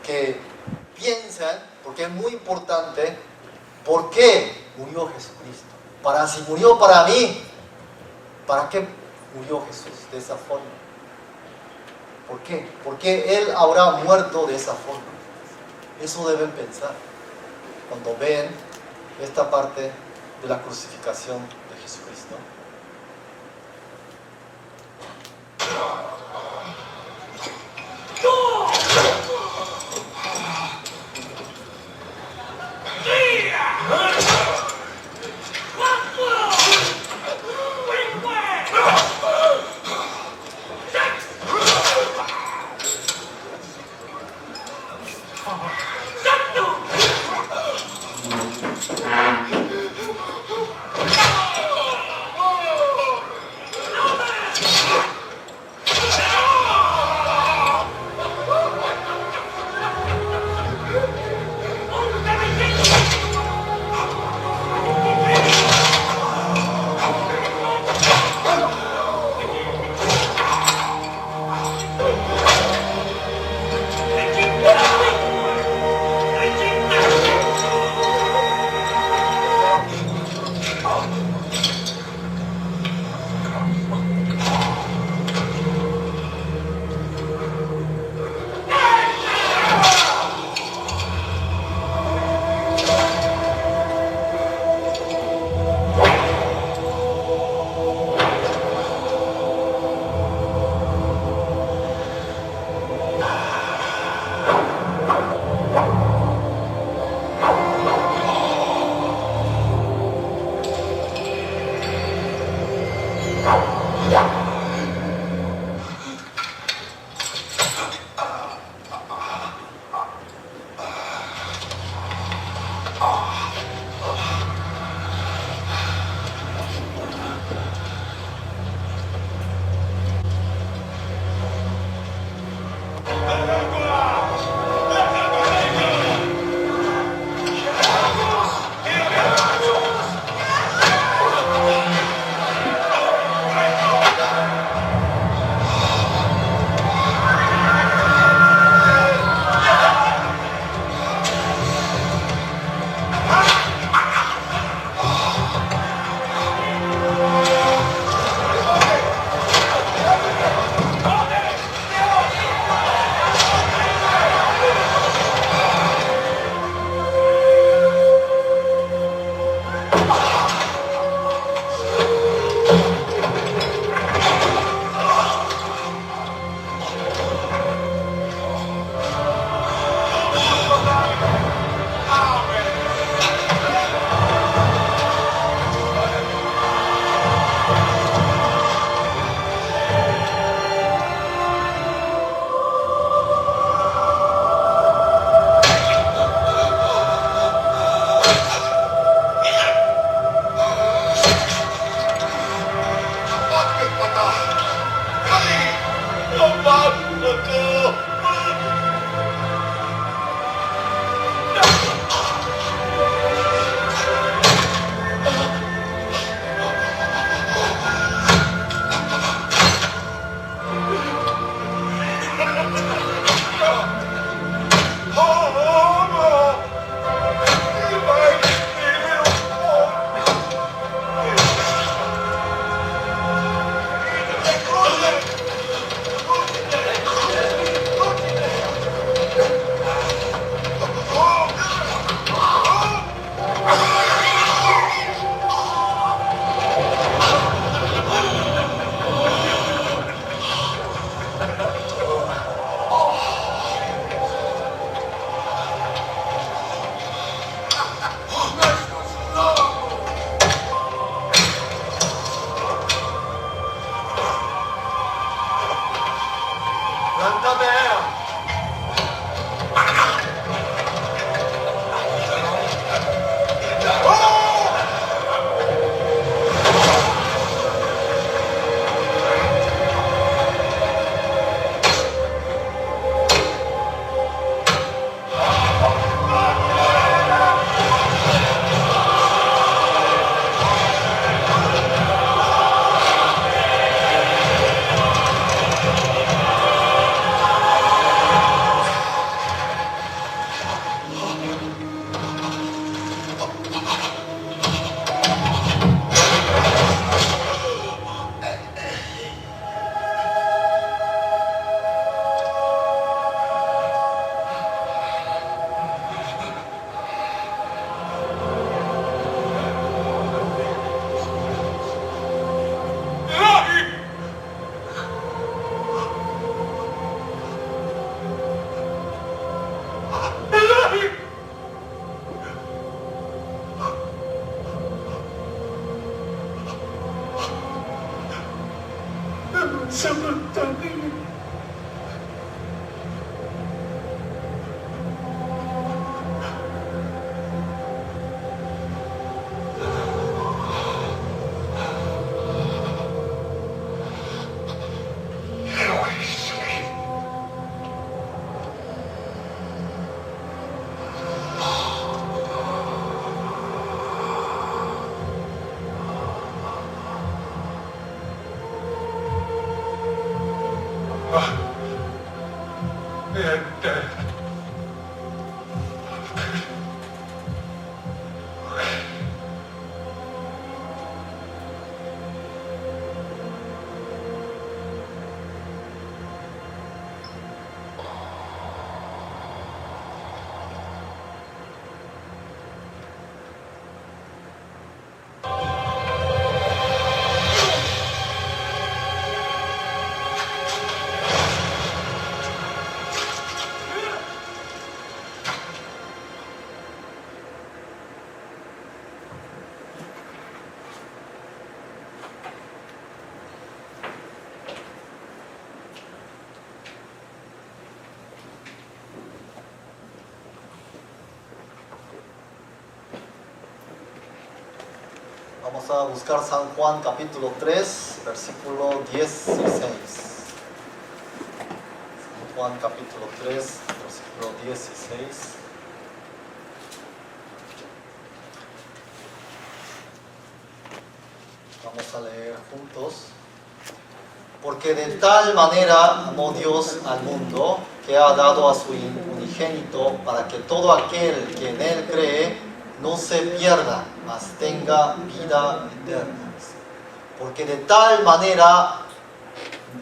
que piensen, porque es muy importante, ¿por qué murió Jesucristo? Si murió para mí, ¿para qué murió Jesús de esa forma? ¿Por qué? ¿Por qué Él habrá muerto de esa forma? Eso deben pensar cuando ven esta parte de la crucificación de Jesucristo. Vamos a buscar San Juan capítulo 3, versículo 16. San Juan capítulo 3, versículo 16. Vamos a leer juntos. Porque de tal manera amó Dios al mundo, que ha dado a su unigénito, para que todo aquel que en él cree no se pierda, mas tenga vida eterna. Porque de tal manera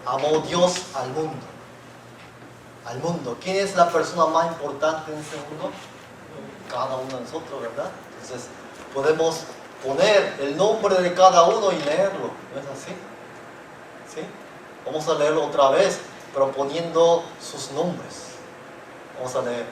amó Dios al mundo. Al mundo. ¿Quién es la persona más importante en este mundo? Cada uno de nosotros, ¿verdad? Entonces podemos poner el nombre de cada uno y leerlo. ¿No es así? ¿Sí? Vamos a leerlo otra vez, pero poniendo sus nombres. Vamos a leer.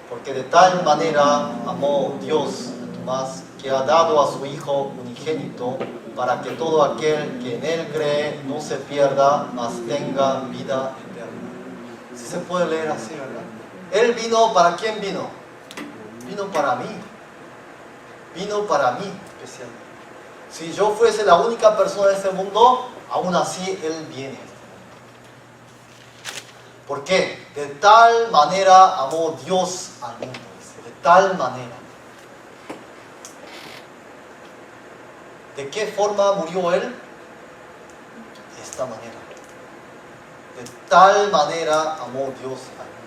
Porque de tal manera amó Dios más que ha dado a su Hijo unigénito, para que todo aquel que en Él cree no se pierda, mas tenga vida eterna. Sí se puede leer así, ¿verdad? Él vino, ¿para quién vino? Vino para mí. Vino para mí especialmente. Si yo fuese la única persona de este mundo, aún así Él viene. ¿Por qué? De tal manera amó Dios al mundo. De tal manera. ¿De qué forma murió Él? De esta manera. De tal manera amó Dios al mundo.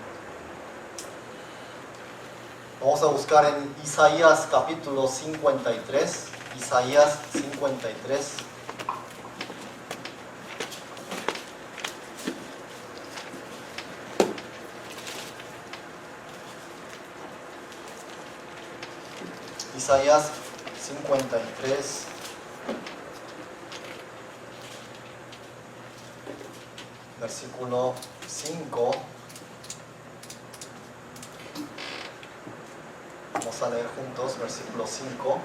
Vamos a buscar en Isaías capítulo 53. Isaías 53. Isaías 53. Versículo 5. Vamos a leer juntos, versículo 5.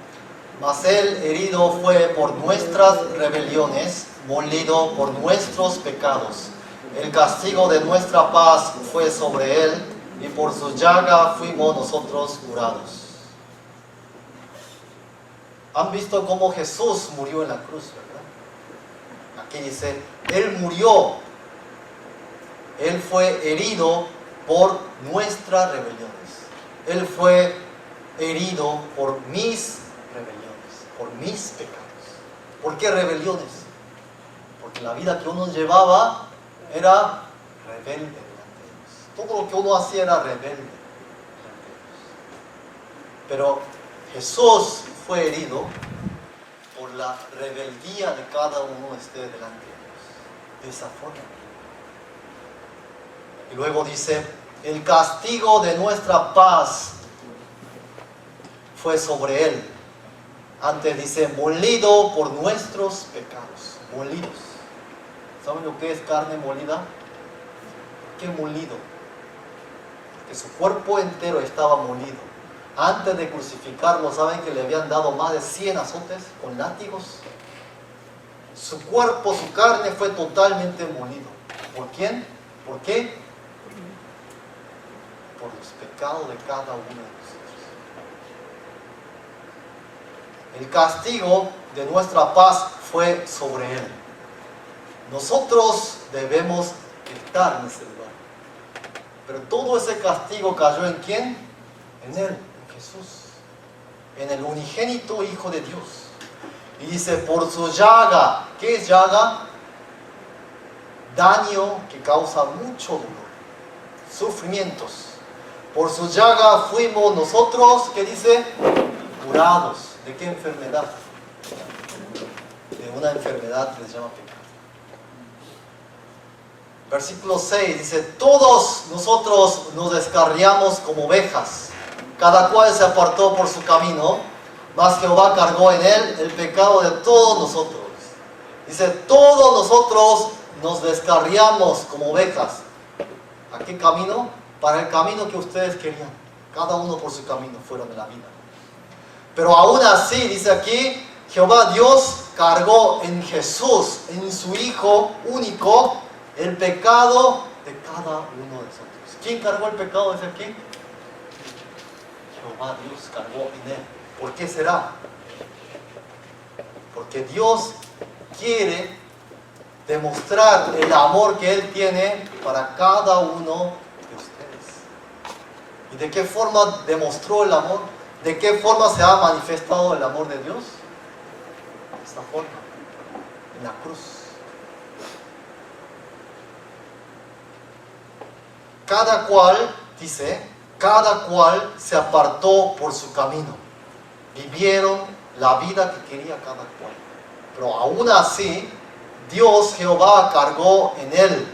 Mas Él herido fue por nuestras rebeliones, molido por nuestros pecados. El castigo de nuestra paz fue sobre Él, y por su llaga fuimos nosotros curados. ¿Han visto cómo Jesús murió en la cruz, verdad? Aquí dice, Él murió. Él fue herido por nuestras rebeliones. Él fue herido por mis rebeliones, por mis pecados. ¿Por qué rebeliones? Porque la vida que uno llevaba era rebelde delante de Dios. Todo lo que uno hacía era rebelde delante de Dios. Pero Jesús fue herido por la rebeldía de cada uno de ustedes delante de Dios. De esa forma. Y luego dice, el castigo de nuestra paz fue sobre Él. Antes dice, molido por nuestros pecados. Molidos. ¿Saben lo que es carne molida? ¿Qué molido? Que su cuerpo entero estaba molido. Antes de crucificarlo, ¿saben que le habían dado más de 100 azotes con látigos? Su cuerpo, su carne fue totalmente molido. ¿Por quién? ¿Por qué? Por los pecados de cada uno de nosotros. El castigo de nuestra paz fue sobre Él. Nosotros debemos estar en ese lugar. Pero todo ese castigo cayó ¿en quién? En Él, en Jesús. En el unigénito Hijo de Dios. Y dice, por su llaga. ¿Qué es llaga? Daño que causa mucho dolor. Sufrimientos. Por su llaga fuimos nosotros, ¿qué dice? Curados. ¿De qué enfermedad? De una enfermedad que se llama pecado. Versículo 6 dice, todos nosotros nos descarriamos como ovejas, cada cual se apartó por su camino, mas Jehová cargó en él el pecado de todos nosotros. Dice, todos nosotros nos descarriamos como ovejas. ¿A qué camino? Para el camino que ustedes querían. Cada uno por su camino fueron de la vida. Pero aún así, dice aquí, Jehová Dios cargó en Jesús, en su Hijo único, el pecado de cada uno de nosotros. ¿Quién cargó el pecado desde aquí? Jehová Dios cargó en él. ¿Por qué será? Porque Dios quiere demostrar el amor que Él tiene para cada uno de ustedes. ¿Y de qué forma demostró el amor? ¿De qué forma se ha manifestado el amor de Dios? De esta forma, en la cruz. Cada cual, dice, cada cual se apartó por su camino. Vivieron la vida que quería cada cual. Pero aún así, Dios, Jehová, cargó en él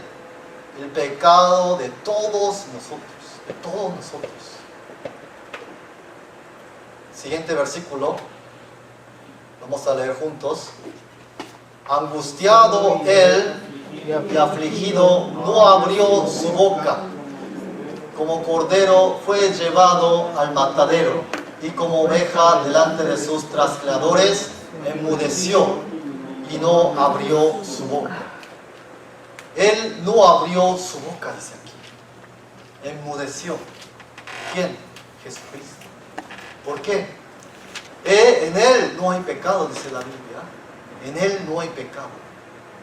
el pecado de todos nosotros. De todos nosotros. Siguiente versículo Vamos a leer juntos. Angustiado él y afligido, no abrió su boca. Como cordero fue llevado al matadero, y como oveja delante de sus trasquiladores, enmudeció y no abrió su boca. Él no abrió su boca, dice aquí. Enmudeció. ¿Quién? Jesucristo. ¿Por qué? En Él no hay pecado, dice la Biblia. En Él no hay pecado.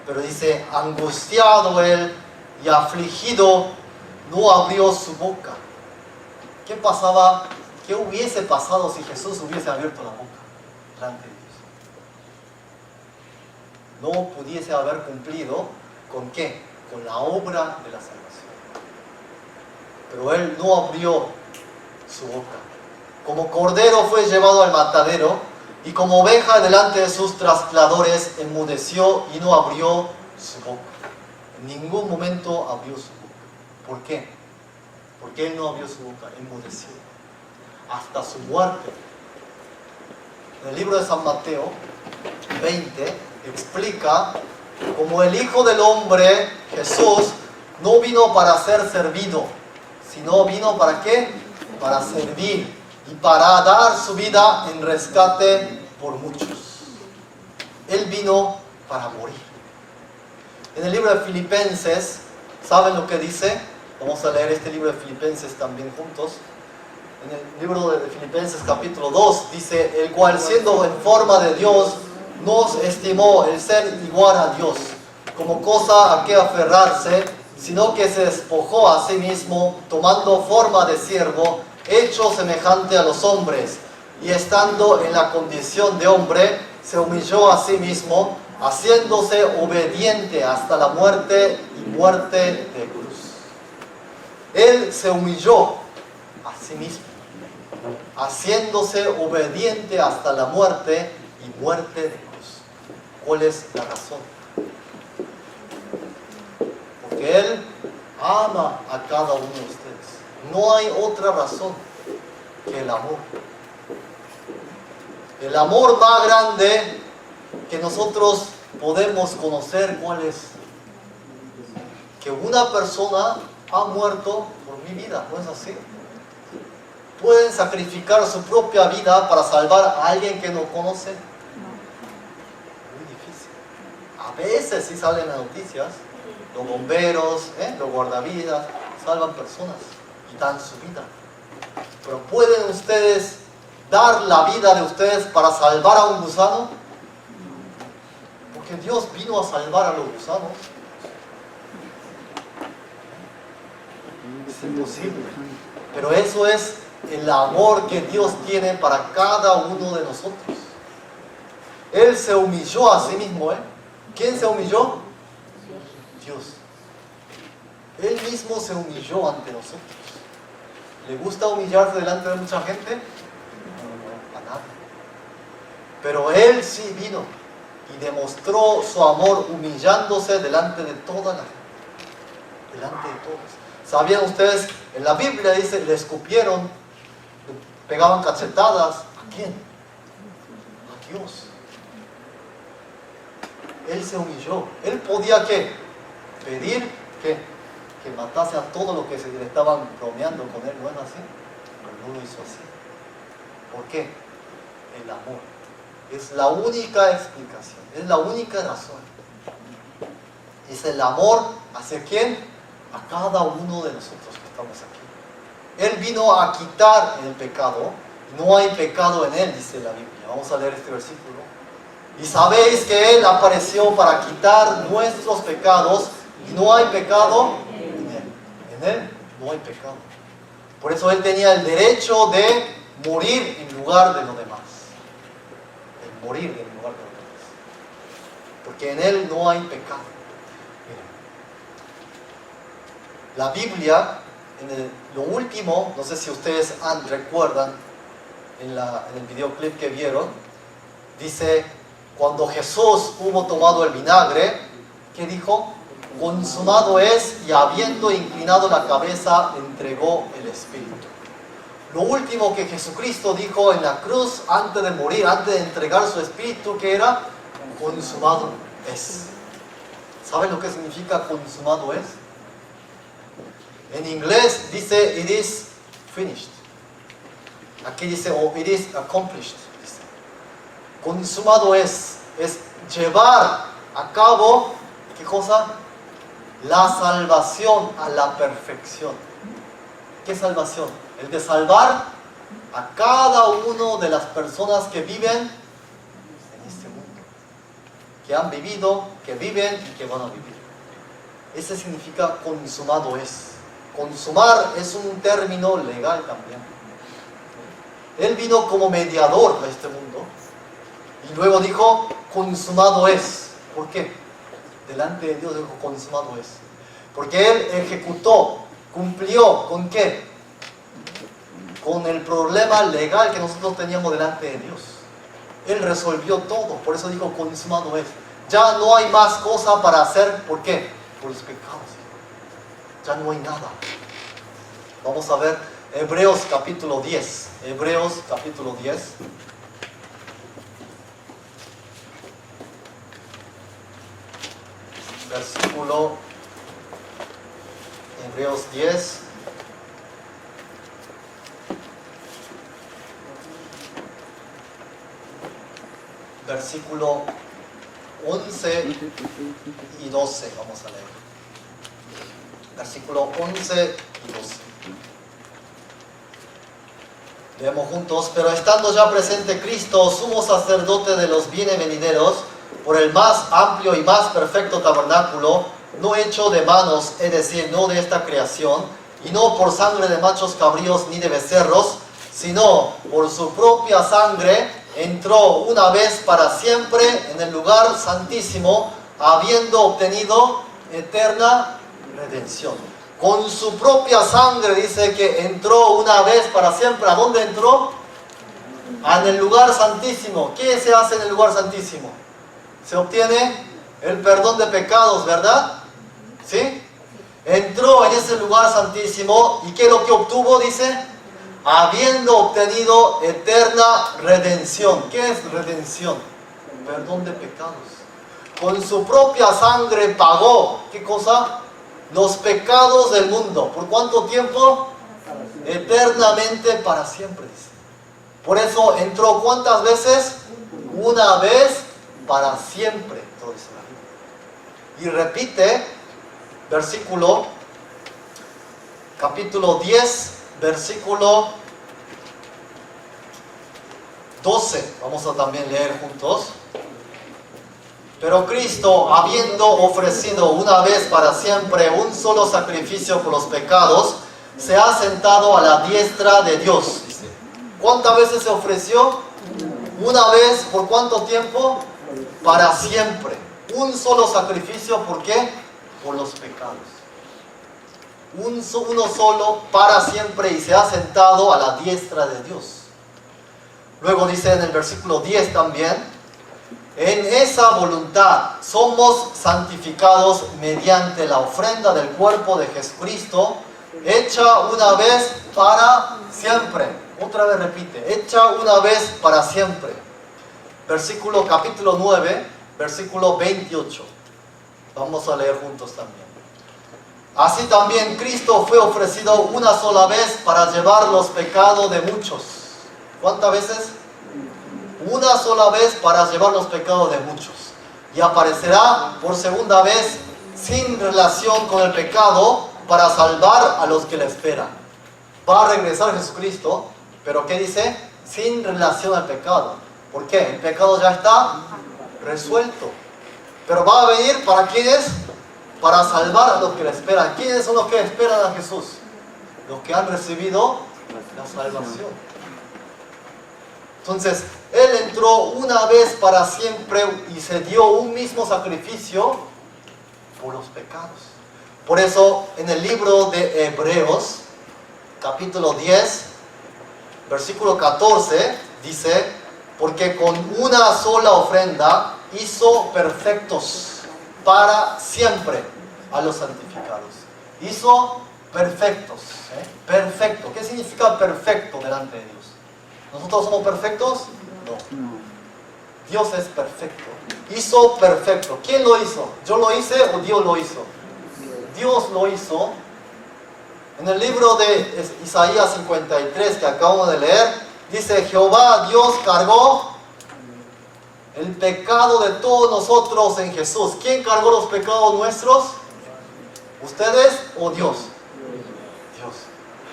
Pero dice, angustiado Él y afligido, no abrió su boca. ¿Qué pasaba? ¿Qué hubiese pasado si Jesús hubiese abierto la boca delante de Dios? No pudiese haber cumplido ¿con qué? Con la obra de la salvación. Pero Él no abrió su boca. Como cordero fue llevado al matadero, y como oveja delante de sus trasquiladores, enmudeció y no abrió su boca. En ningún momento abrió su boca. ¿Por qué? Porque Él no abrió su boca, enmudeció. Hasta su muerte. En el libro de San Mateo 20 explica cómo el Hijo del Hombre, Jesús, no vino para ser servido, sino vino ¿para qué? Para servir y para dar su vida en rescate por muchos. Él vino para morir. En el libro de Filipenses, ¿saben lo que dice? Vamos a leer este libro de Filipenses también juntos. En el libro de Filipenses capítulo 2 dice, el cual siendo en forma de Dios, no estimó el ser igual a Dios como cosa a que aferrarse, sino que se despojó a sí mismo, tomando forma de siervo, hecho semejante a los hombres, y estando en la condición de hombre, se humilló a sí mismo, haciéndose obediente hasta la muerte y muerte de cruz. Él se humilló a sí mismo, haciéndose obediente hasta la muerte y muerte de cruz. ¿Cuál es la razón? Porque Él ama a cada uno de ustedes. No hay otra razón que el amor. El amor más grande que nosotros podemos conocer, ¿cuál es? Que una persona ha muerto por mi vida, ¿no es así? ¿Pueden sacrificar su propia vida para salvar a alguien que no conoce? Muy difícil. A veces sí salen las noticias, los bomberos, los guardavidas, salvan personas y dan su vida. Pero ¿pueden ustedes dar la vida de ustedes para salvar a un gusano? Porque Dios vino a salvar a los gusanos. Es imposible. Pero eso es el amor que Dios tiene para cada uno de nosotros. Él se humilló a sí mismo. ¿Quién se humilló? Dios. Él mismo se humilló ante nosotros. ¿Le gusta humillarse delante de mucha gente? No, a nadie. Pero Él sí vino y demostró su amor humillándose delante de toda la gente. Delante de todos. ¿Sabían ustedes? En la Biblia dice, le escupieron, le pegaban cachetadas. ¿A quién? A Dios. Él se humilló. Él podía ¿qué? Pedir que matase a todo lo que se le estaban bromeando con él, ¿no es así? Pero no lo hizo así. ¿Por qué? El amor. Es la única explicación, es la única razón. Es el amor hacia quién? A cada uno de nosotros que estamos aquí. Él vino a quitar el pecado, no hay pecado en él, dice la Biblia. Vamos a leer este versículo. Y sabéis que Él apareció para quitar nuestros pecados, y no hay pecado en Él. En Él no hay pecado. Por eso Él tenía el derecho de morir en lugar de los demás. De morir en lugar de los demás. Porque en Él no hay pecado. Miren. La Biblia, lo último, no sé si ustedes recuerdan en el videoclip que vieron, dice, cuando Jesús hubo tomado el vinagre, ¿qué dijo? Consumado es, y habiendo inclinado la cabeza, entregó el Espíritu. Lo último que Jesucristo dijo en la cruz antes de morir, antes de entregar su espíritu, que era consumado es. ¿Saben lo que significa consumado es? En inglés dice it is finished. Aquí dice it is accomplished. Dice. Consumado es llevar a cabo, ¿qué cosa? La salvación a la perfección. ¿Qué salvación? El de salvar a cada una de las personas que viven en este mundo, que han vivido, que viven y que van a vivir. Ese significa consumado es. Consumar es un término legal también. Él vino como mediador de este mundo y luego dijo consumado es. ¿Por qué? Delante de Dios dijo consumado es. Porque Él ejecutó, cumplió, ¿con qué? Con el problema legal que nosotros teníamos delante de Dios. Él resolvió todo, por eso dijo consumado es. Ya no hay más cosa para hacer, ¿por qué? Por los pecados. Ya no hay nada. Vamos a ver Hebreos capítulo 10. Hebreos capítulo 10. Versículo Hebreos 10. Versículo 11 y 12. Vamos a leer. Versículo 11 y 12. Leemos juntos. Pero estando ya presente Cristo, sumo sacerdote de los bienes venideros, por el más amplio y más perfecto tabernáculo, no hecho de manos, es decir, no de esta creación, y no por sangre de machos cabríos ni de becerros, sino por su propia sangre, entró una vez para siempre en el lugar santísimo, habiendo obtenido eterna redención. Con su propia sangre dice que entró una vez para siempre. ¿A dónde entró? En el lugar santísimo. ¿Qué se hace en el lugar santísimo? Se obtiene el perdón de pecados, ¿verdad? ¿Sí? Entró en ese lugar santísimo. ¿Y qué es lo que obtuvo? Dice, habiendo obtenido eterna redención. ¿Qué es redención? Perdón de pecados. Con su propia sangre pagó, ¿qué cosa? Los pecados del mundo. ¿Por cuánto tiempo? Eternamente, para siempre, dice. Por eso entró, ¿cuántas veces? Una vez para siempre. Todo dice la Biblia. Y repite, versículo, capítulo 10, versículo 12. Vamos a también leer juntos. Pero Cristo, habiendo ofrecido una vez para siempre un solo sacrificio por los pecados, se ha sentado a la diestra de Dios. Dice. ¿Cuántas veces se ofreció? Una vez. ¿Por cuánto tiempo? Para siempre. Un solo sacrificio. ¿Por qué? Por los pecados. Uno solo para siempre, y se ha sentado a la diestra de Dios. Luego dice en el versículo 10 también, en esa voluntad somos santificados mediante la ofrenda del cuerpo de Jesucristo, hecha una vez para siempre. Otra vez repite, hecha una vez para siempre. Versículo capítulo 9, versículo 28. Vamos a leer juntos también. Así también Cristo fue ofrecido una sola vez para llevar los pecados de muchos. ¿Cuántas veces? Una sola vez para llevar los pecados de muchos. Y aparecerá por segunda vez sin relación con el pecado para salvar a los que le esperan. Va a regresar Jesucristo, pero ¿qué dice? Sin relación al pecado. ¿Por qué? El pecado ya está resuelto. Pero va a venir ¿para quiénes? Para salvar a los que le esperan. ¿Quiénes son los que esperan a Jesús? Los que han recibido la salvación. Entonces, Él entró una vez para siempre y se dio un mismo sacrificio por los pecados. Por eso, en el libro de Hebreos, capítulo 10, versículo 14, dice, porque con una sola ofrenda hizo perfectos para siempre a los santificados. Hizo perfectos. Perfecto. ¿Qué significa perfecto delante de Dios? ¿Nosotros somos perfectos? No. Dios es perfecto. Hizo perfecto. ¿Quién lo hizo? ¿Yo lo hice o Dios lo hizo? Dios lo hizo. En el libro de Isaías 53 que acabamos de leer, dice: Jehová Dios cargó el pecado de todos nosotros en Jesús. ¿Quién cargó los pecados nuestros? ¿Ustedes o Dios? Dios.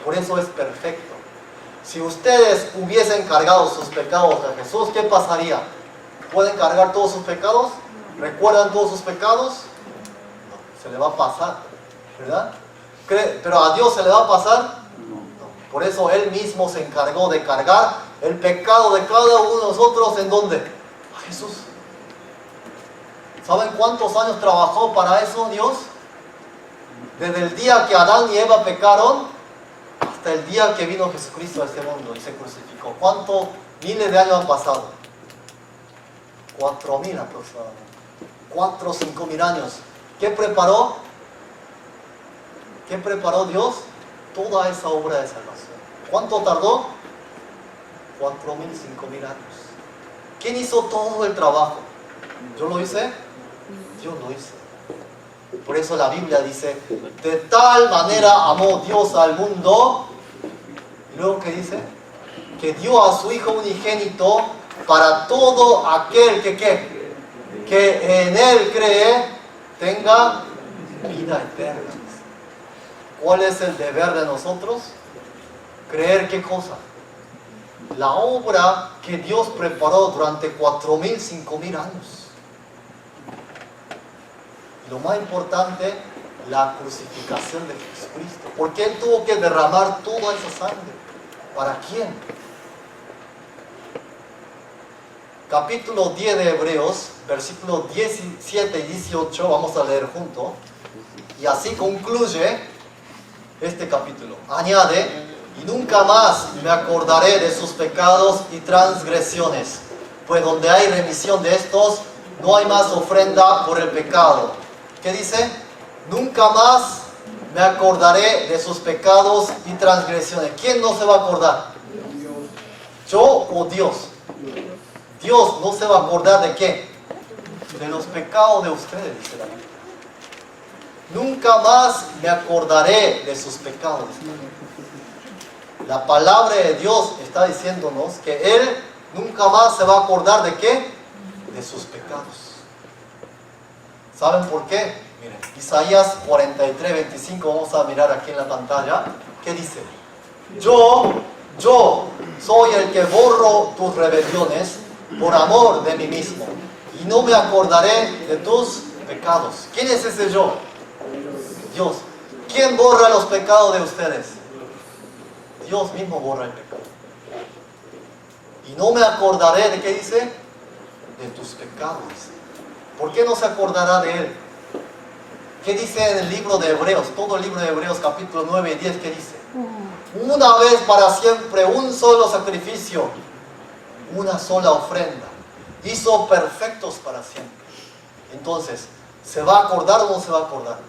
Por eso es perfecto. Si ustedes hubiesen cargado sus pecados a Jesús, ¿qué pasaría? ¿Pueden cargar todos sus pecados? ¿Recuerdan todos sus pecados? No, se le va a pasar, ¿verdad? ¿Pero a Dios se le va a pasar? No. Por eso Él mismo se encargó de cargar el pecado de cada uno de nosotros. ¿En dónde? A Jesús. ¿Saben cuántos años trabajó para eso Dios? Desde el día que Adán y Eva pecaron hasta el día que vino Jesucristo a este mundo y se crucificó. ¿Cuántos miles de años han pasado? 4.000 aproximadamente. 4 o 5.000 años. ¿Qué preparó? ¿Qué preparó Dios? Toda esa obra de salvación. ¿Cuánto tardó? 4.000, 5.000 años. ¿Quién hizo todo el trabajo? ¿Yo lo hice? Dios lo hizo. Por eso la Biblia dice: de tal manera amó Dios al mundo. ¿Y luego qué dice? Que dio a su Hijo unigénito para todo aquel que en Él cree tenga vida eterna. ¿Cuál es el deber de nosotros? ¿Creer qué cosa? La obra que Dios preparó durante 4.000, 5.000 años. Y lo más importante, la crucificación de Jesucristo. ¿Por qué Él tuvo que derramar toda esa sangre? ¿Para quién? Capítulo 10 de Hebreos, versículos 17 y 18, vamos a leer juntos. Y así concluye este capítulo. Añade: y nunca más me acordaré de sus pecados y transgresiones, pues donde hay remisión de estos, no hay más ofrenda por el pecado. ¿Qué dice? Nunca más me acordaré de sus pecados y transgresiones. ¿Quién no se va a acordar? ¿Yo o Dios? Dios no se va a acordar ¿de qué? De los pecados de ustedes, dice la Biblia. Nunca más me acordaré de sus pecados. La palabra de Dios está diciéndonos que Él nunca más se va a acordar ¿de qué? De sus pecados. ¿Saben por qué? Miren, Isaías 43, 25, vamos a mirar aquí en la pantalla. ¿Qué dice? Yo soy el que borro tus rebeliones por amor de mí mismo, y no me acordaré de tus pecados. ¿Quién es ese yo? Dios. ¿Quién borra los pecados de ustedes? Dios mismo borra el pecado. Y no me acordaré de qué dice, de tus pecados. ¿Por qué no se acordará de él? ¿Qué dice en el libro de Hebreos? Todo el libro de Hebreos, capítulo 9 y 10, ¿qué dice? Una vez para siempre, un solo sacrificio, una sola ofrenda. Hizo perfectos para siempre. Entonces, ¿se va a acordar o no se va a acordar?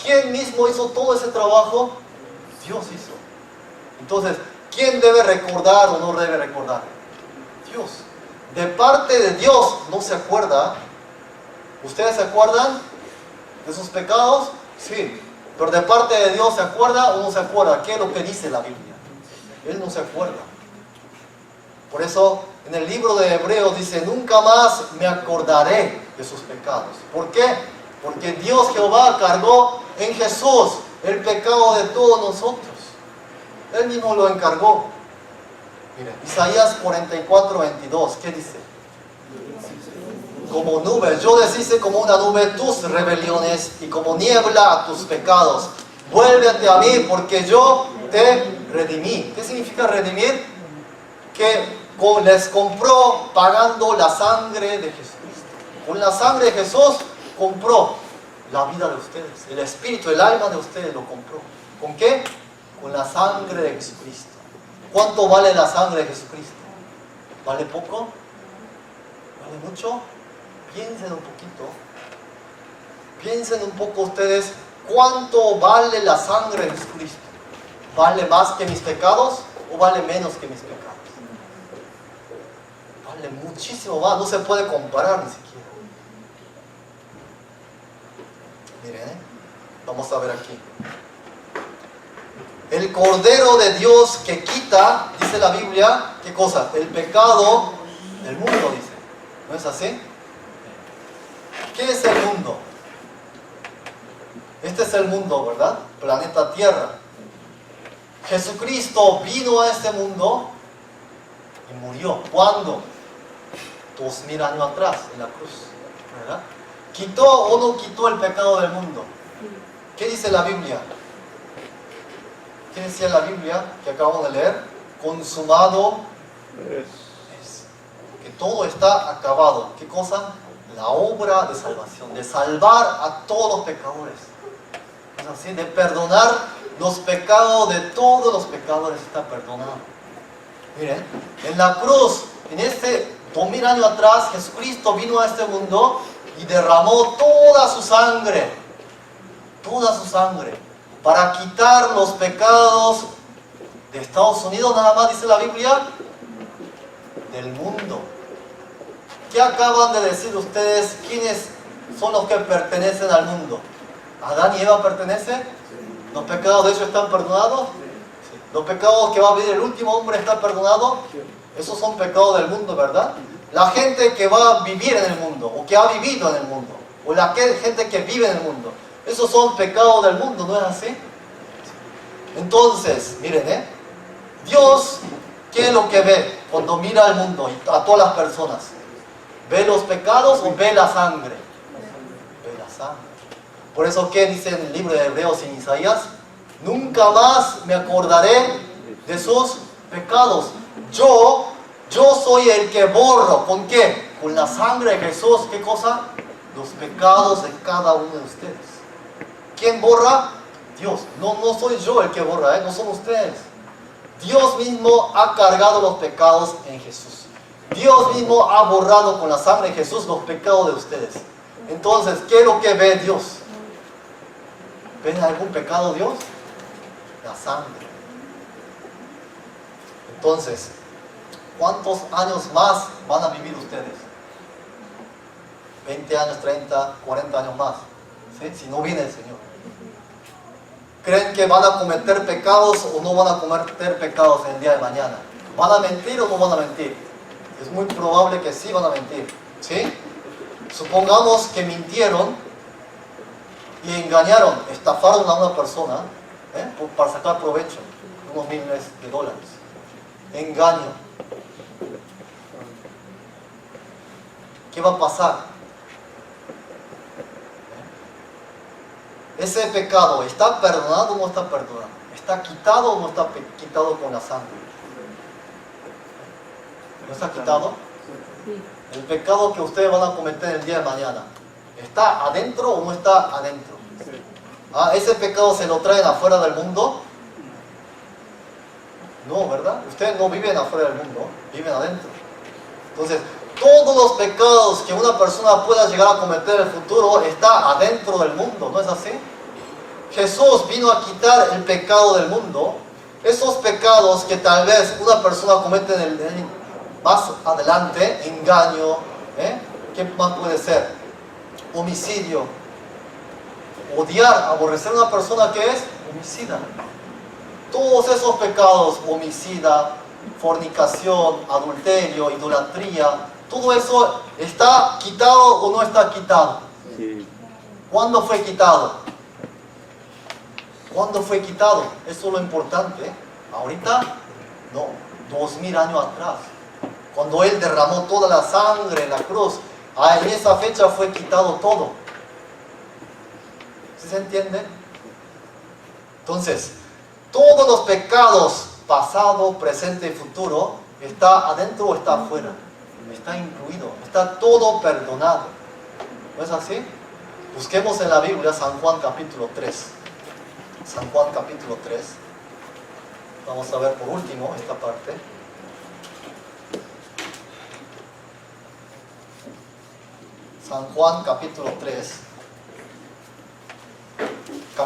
¿Quién mismo hizo todo ese trabajo? Dios hizo. Entonces, ¿quién debe recordar o no debe recordar? Dios. De parte de Dios no se acuerda. ¿Ustedes se acuerdan de sus pecados? Sí. Pero de parte de Dios, ¿se acuerda o no se acuerda? ¿Qué es lo que dice la Biblia? Él no se acuerda. Por eso en el libro de Hebreos dice: nunca más me acordaré de sus pecados. ¿Por qué? Porque Dios Jehová cargó en Jesús el pecado de todos nosotros. Él mismo lo encargó. Miren, Isaías 44, 22, ¿qué dice? Como nube, yo deshice como una nube tus rebeliones y como niebla tus pecados. Vuélvete a mí porque yo te redimí. ¿Qué significa redimir? Que les compró pagando la sangre de Jesucristo. Con la sangre de Jesús compró la vida de ustedes. El espíritu, el alma de ustedes lo compró. ¿Con qué? Con la sangre de Jesucristo. ¿Cuánto vale la sangre de Jesucristo? ¿Vale poco? ¿Vale mucho? Piensen un poquito. Piensen un poco ustedes ¿cuánto vale la sangre de Jesucristo? ¿Vale más que mis pecados o vale menos que mis pecados? Vale muchísimo más, no se puede comparar ni siquiera. Miren, vamos a ver aquí. El Cordero de Dios que quita, dice la Biblia, ¿qué cosa? El pecado del mundo, dice. ¿No es así? ¿Qué es el mundo? Este es el mundo, ¿verdad? Planeta Tierra. Jesucristo vino a este mundo y murió. ¿Cuándo? 2000 años atrás, en la cruz, ¿verdad? ¿Quitó o no quitó el pecado del mundo? ¿Qué dice la Biblia? ¿Qué decía la Biblia que acabamos de leer? Consumado es. Que todo está acabado. ¿Qué cosa? La obra de salvación, de salvar a todos los pecadores. ¿Es así? De perdonar los pecados de todos los pecadores está perdonado. Miren, en la cruz, en este 2000 años atrás, Jesucristo vino a este mundo y derramó toda su sangre, para quitar los pecados de Estados Unidos, nada más dice la Biblia, del mundo. ¿Qué acaban de decir ustedes? ¿Quiénes son los que pertenecen al mundo? ¿Adán y Eva pertenecen? ¿Los pecados de ellos están perdonados? Sí. ¿Los pecados que va a vivir el último hombre están perdonados? Esos son pecados del mundo, ¿verdad? La gente que va a vivir en el mundo, o que ha vivido en el mundo, o la gente que vive en el mundo, esos son pecados del mundo, ¿no es así? Entonces, miren, Dios, ¿qué es lo que ve cuando mira al mundo y a todas las personas? ¿Ve los pecados o ve la sangre? Ve la sangre. Por eso, ¿qué dice en el libro de Hebreos y Isaías? Nunca más me acordaré de sus pecados. Yo soy el que borro. ¿Con qué? Con la sangre de Jesús. ¿Qué cosa? Los pecados de cada uno de ustedes. ¿Quién borra? Dios. No soy yo el que borra, no son ustedes. Dios mismo ha cargado los pecados en Jesús. Dios mismo ha borrado con la sangre de Jesús los pecados de ustedes. Entonces, ¿qué es lo que ve Dios? ¿Ven algún pecado Dios? La sangre. Entonces, ¿cuántos años más van a vivir ustedes? 20 años, 30, 40 años más. ¿Sí? Si no viene el Señor. ¿Creen que van a cometer pecados o no van a cometer pecados en el día de mañana? ¿Van a mentir o no van a mentir? Es muy probable que sí van a mentir. ¿Sí? Supongamos que mintieron y engañaron, estafaron a una persona para sacar provecho, unos miles de dólares. Engaño. ¿Qué va a pasar? Ese pecado, ¿está perdonado o no está perdonado? ¿Está quitado o no está quitado con la sangre? ¿No está quitado? El pecado que ustedes van a cometer el día de mañana, ¿está adentro o no está adentro? ¿Ese pecado se lo traen afuera del mundo? No, ¿verdad? Ustedes no viven afuera del mundo, viven adentro. Entonces, todos los pecados que una persona pueda llegar a cometer en el futuro está adentro del mundo, ¿no es así? Jesús vino a quitar el pecado del mundo. Esos pecados que tal vez una persona comete más adelante, engaño, ¿qué más puede ser? Homicidio, odiar, aborrecer a una persona que es homicida. Todos esos pecados, homicida, fornicación, adulterio, idolatría, todo eso ¿está quitado o no está quitado? Sí. ¿Cuándo fue quitado? ¿Cuándo fue quitado? Eso es lo importante. Ahorita, no, 2000 años atrás. Cuando Él derramó toda la sangre en la cruz, en esa fecha fue quitado todo. ¿Sí se entiende? Entonces, todos los pecados, pasado, presente y futuro, ¿está adentro o está afuera? Está incluido, está todo perdonado. ¿No es así? Busquemos en la Biblia San Juan capítulo 3. San Juan capítulo 3. Vamos a ver por último esta parte. San Juan capítulo 3.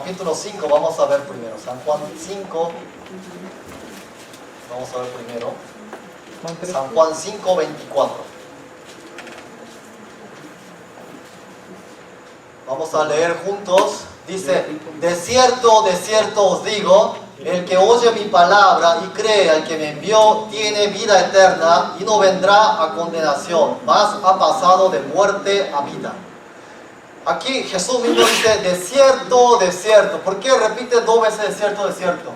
capítulo 5 vamos a ver primero. San Juan 5. Vamos a ver primero. San Juan 5, 24. Vamos a leer juntos. Dice, de cierto os digo, el que oye mi palabra y cree al que me envió, tiene vida eterna y no vendrá a condenación, mas ha pasado de muerte a vida. Aquí Jesús mismo dice, de cierto. ¿Por qué repite dos veces de cierto?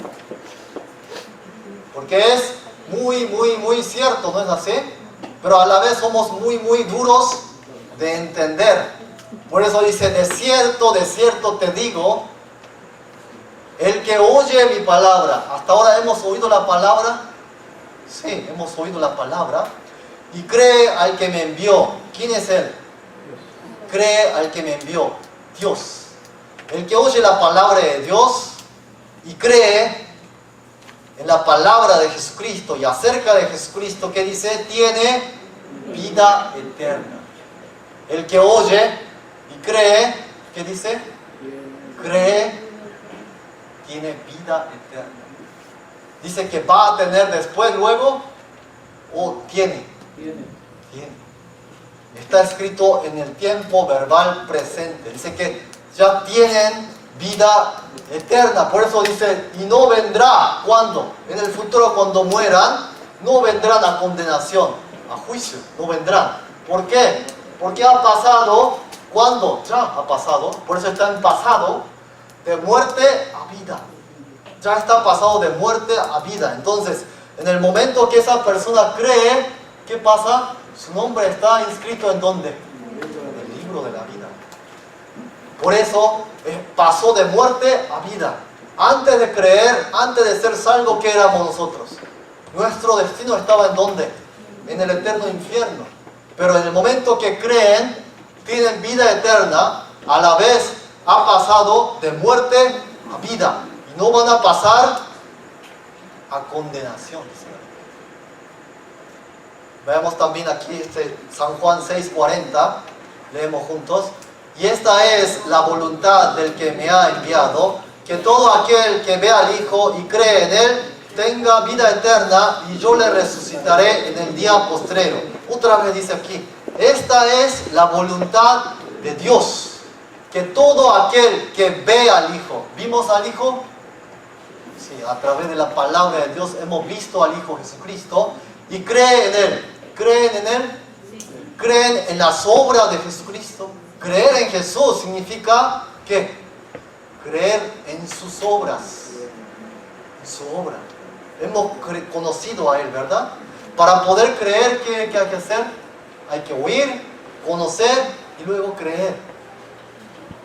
Porque es muy cierto, ¿no es así? Pero a la vez somos muy duros de entender. Por eso dice, de cierto te digo, el que oye mi palabra. ¿Hasta ahora hemos oído la palabra? Sí, hemos oído la palabra. Y cree al que me envió. ¿Quién es él? Cree al que me envió, Dios. El que oye la palabra de Dios y cree en la palabra de Jesucristo y acerca de Jesucristo, ¿qué dice? Tiene vida eterna. El que oye y cree, ¿qué dice? Cree, tiene vida eterna. Dice que va a tener después, luego, o tiene. Está escrito en el tiempo verbal presente. Dice que ya tienen vida eterna. Por eso dice, y no vendrá, ¿cuándo? En el futuro, cuando mueran, no vendrán a condenación, a juicio, no vendrán. ¿Por qué? Porque ha pasado, ¿cuándo? Ya ha pasado, por eso está en pasado, de muerte a vida. Ya está pasado de muerte a vida. Entonces, en el momento que esa persona cree, ¿qué pasa? Su nombre está inscrito ¿en dónde? En el libro de la vida. Por eso pasó de muerte a vida. Antes de creer, antes de ser salvo, ¿qué éramos nosotros? Nuestro destino estaba ¿en dónde? En el eterno infierno. Pero en el momento que creen, tienen vida eterna, a la vez ha pasado de muerte a vida. Y no van a pasar a condenación. Veamos también aquí San Juan 6:40, leemos juntos. Y esta es la voluntad del que me ha enviado, que todo aquel que ve al Hijo y cree en Él, tenga vida eterna, y yo le resucitaré en el día postrero. Otra vez dice aquí, esta es la voluntad de Dios, que todo aquel que ve al Hijo, ¿vimos al Hijo? Sí, a través de la palabra de Dios hemos visto al Hijo Jesucristo, y cree en Él. ¿Creen en Él? Sí. ¿Creen en las obras de Jesucristo? Creer en Jesús significa ¿qué? Creer en sus obras, en su obra. Hemos conocido a Él, ¿verdad? Para poder creer, ¿qué hay que hacer? Hay que oír, conocer y luego creer.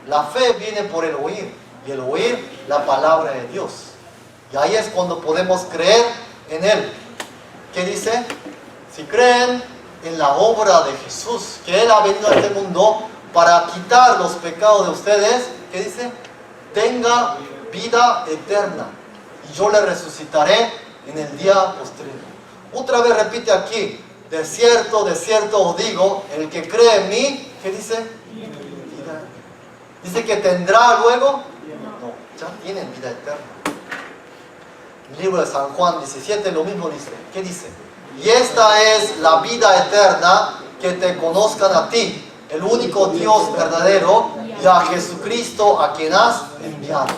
La fe viene por el oír, y el oír la palabra de Dios. Y ahí es cuando podemos creer en Él. ¿Qué dice? Si creen en la obra de Jesús, que Él ha venido a este mundo para quitar los pecados de ustedes, ¿qué dice? Tenga vida eterna, y yo le resucitaré en el día postrero. Otra vez repite aquí, de cierto os digo, el que cree en mí, ¿qué dice? Vida. ¿Dice que tendrá luego? No, ya tienen vida eterna. El libro de San Juan 17 lo mismo dice. ¿Qué dice? Y esta es la vida eterna, que te conozcan a ti, el único Dios verdadero, y a Jesucristo a quien has enviado.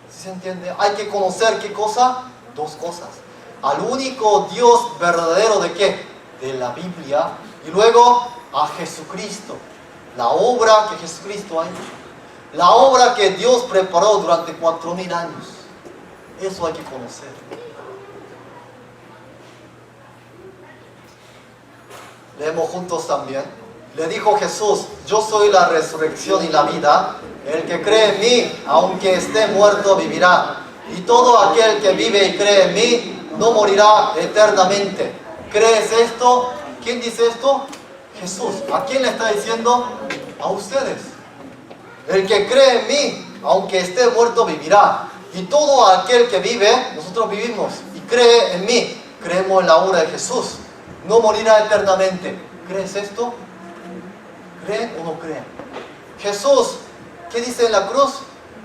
¿Sí se entiende? Hay que conocer ¿qué cosa? Dos cosas. Al único Dios verdadero ¿de qué? De la Biblia. Y luego a Jesucristo. La obra que Jesucristo ha hecho. La obra que Dios preparó durante 4000 años. Eso hay que conocer. Leemos juntos también. Le dijo Jesús, yo soy la resurrección y la vida. El que cree en mí, aunque esté muerto, vivirá. Y todo aquel que vive y cree en mí, no morirá eternamente. ¿Crees esto? ¿Quién dice esto? Jesús. ¿A quién le está diciendo? A ustedes. El que cree en mí, aunque esté muerto, vivirá. Y todo aquel que vive, nosotros vivimos, y cree en mí, creemos en la obra de Jesús, no morirá eternamente. ¿Crees esto? ¿Creen o no creen? Jesús, ¿qué dice en la cruz?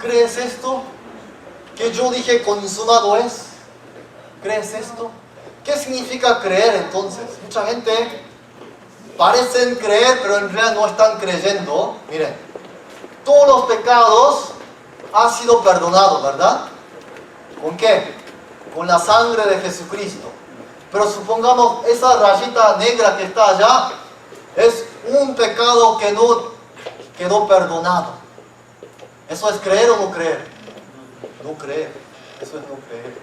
¿Crees esto? ¿Que yo dije consumado es? ¿Crees esto? ¿Qué significa creer entonces? Mucha gente parecen creer, pero en realidad no están creyendo. Miren, todos los pecados han sido perdonados, ¿verdad? ¿Con qué? Con la sangre de Jesucristo. Pero supongamos esa rayita negra que está allá es un pecado que no quedó perdonado. ¿Eso es creer o no creer? No creer. Eso es no creer.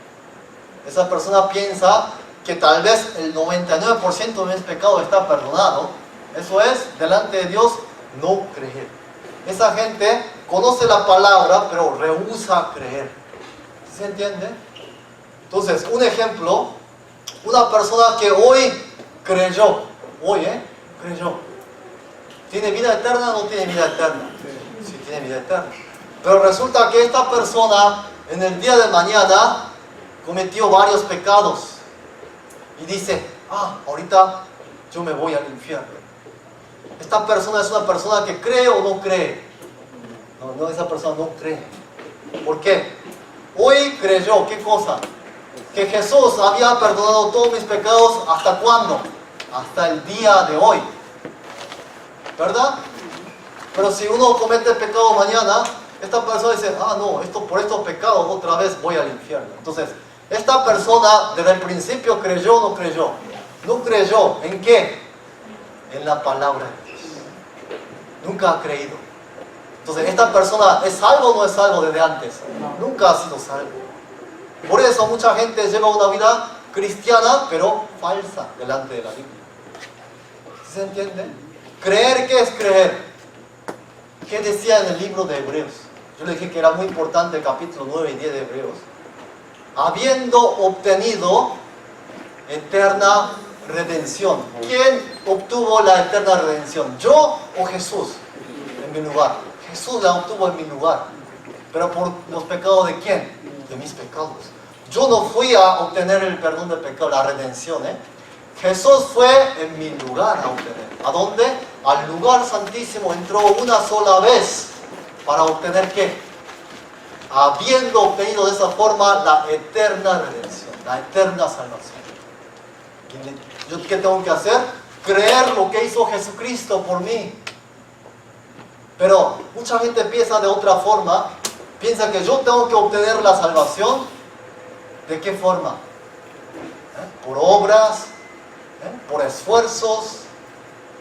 Esa persona piensa que tal vez el 99% de mis pecados está perdonado. Eso es, delante de Dios, no creer. Esa gente conoce la palabra, pero rehúsa creer. ¿Se entiende? Entonces, un ejemplo, una persona que hoy creyó, creyó. ¿Tiene vida eterna o no tiene vida eterna? Sí, tiene vida eterna. Pero resulta que esta persona, en el día de mañana, cometió varios pecados. Y dice, ahorita yo me voy al infierno. ¿Esta persona es una persona que cree o no cree? No, esa persona no cree. ¿Por qué? Hoy creyó, ¿qué cosa? Que Jesús había perdonado todos mis pecados, ¿hasta cuándo? Hasta el día de hoy. ¿Verdad? Pero si uno comete pecado mañana, esta persona dice, no, por estos pecados otra vez voy al infierno. Entonces, esta persona desde el principio creyó o no creyó. No creyó, ¿en qué? En la palabra de Dios. Nunca ha creído. Entonces, ¿esta persona es salvo o no es salvo desde antes? Nunca ha sido salvo. Por eso mucha gente lleva una vida cristiana, pero falsa delante de la Biblia. ¿Sí se entiende? ¿Creer qué es creer? ¿Qué decía en el libro de Hebreos? Yo le dije que era muy importante el capítulo 9 y 10 de Hebreos. Habiendo obtenido eterna redención. ¿Quién obtuvo la eterna redención? ¿Yo o Jesús? En mi lugar. Jesús la obtuvo en mi lugar. ¿Pero por los pecados de quién? De mis pecados. Yo no fui a obtener el perdón de pecado, la redención. Jesús fue en mi lugar a obtener. ¿A dónde? Al lugar santísimo entró una sola vez. ¿Para obtener qué? Habiendo obtenido de esa forma la eterna redención, la eterna salvación. ¿Yo qué tengo que hacer? Creer lo que hizo Jesucristo por mí. Pero mucha gente piensa de otra forma. Piensa que yo tengo que obtener la salvación. ¿De qué forma? ¿Por obras? ¿Por esfuerzos?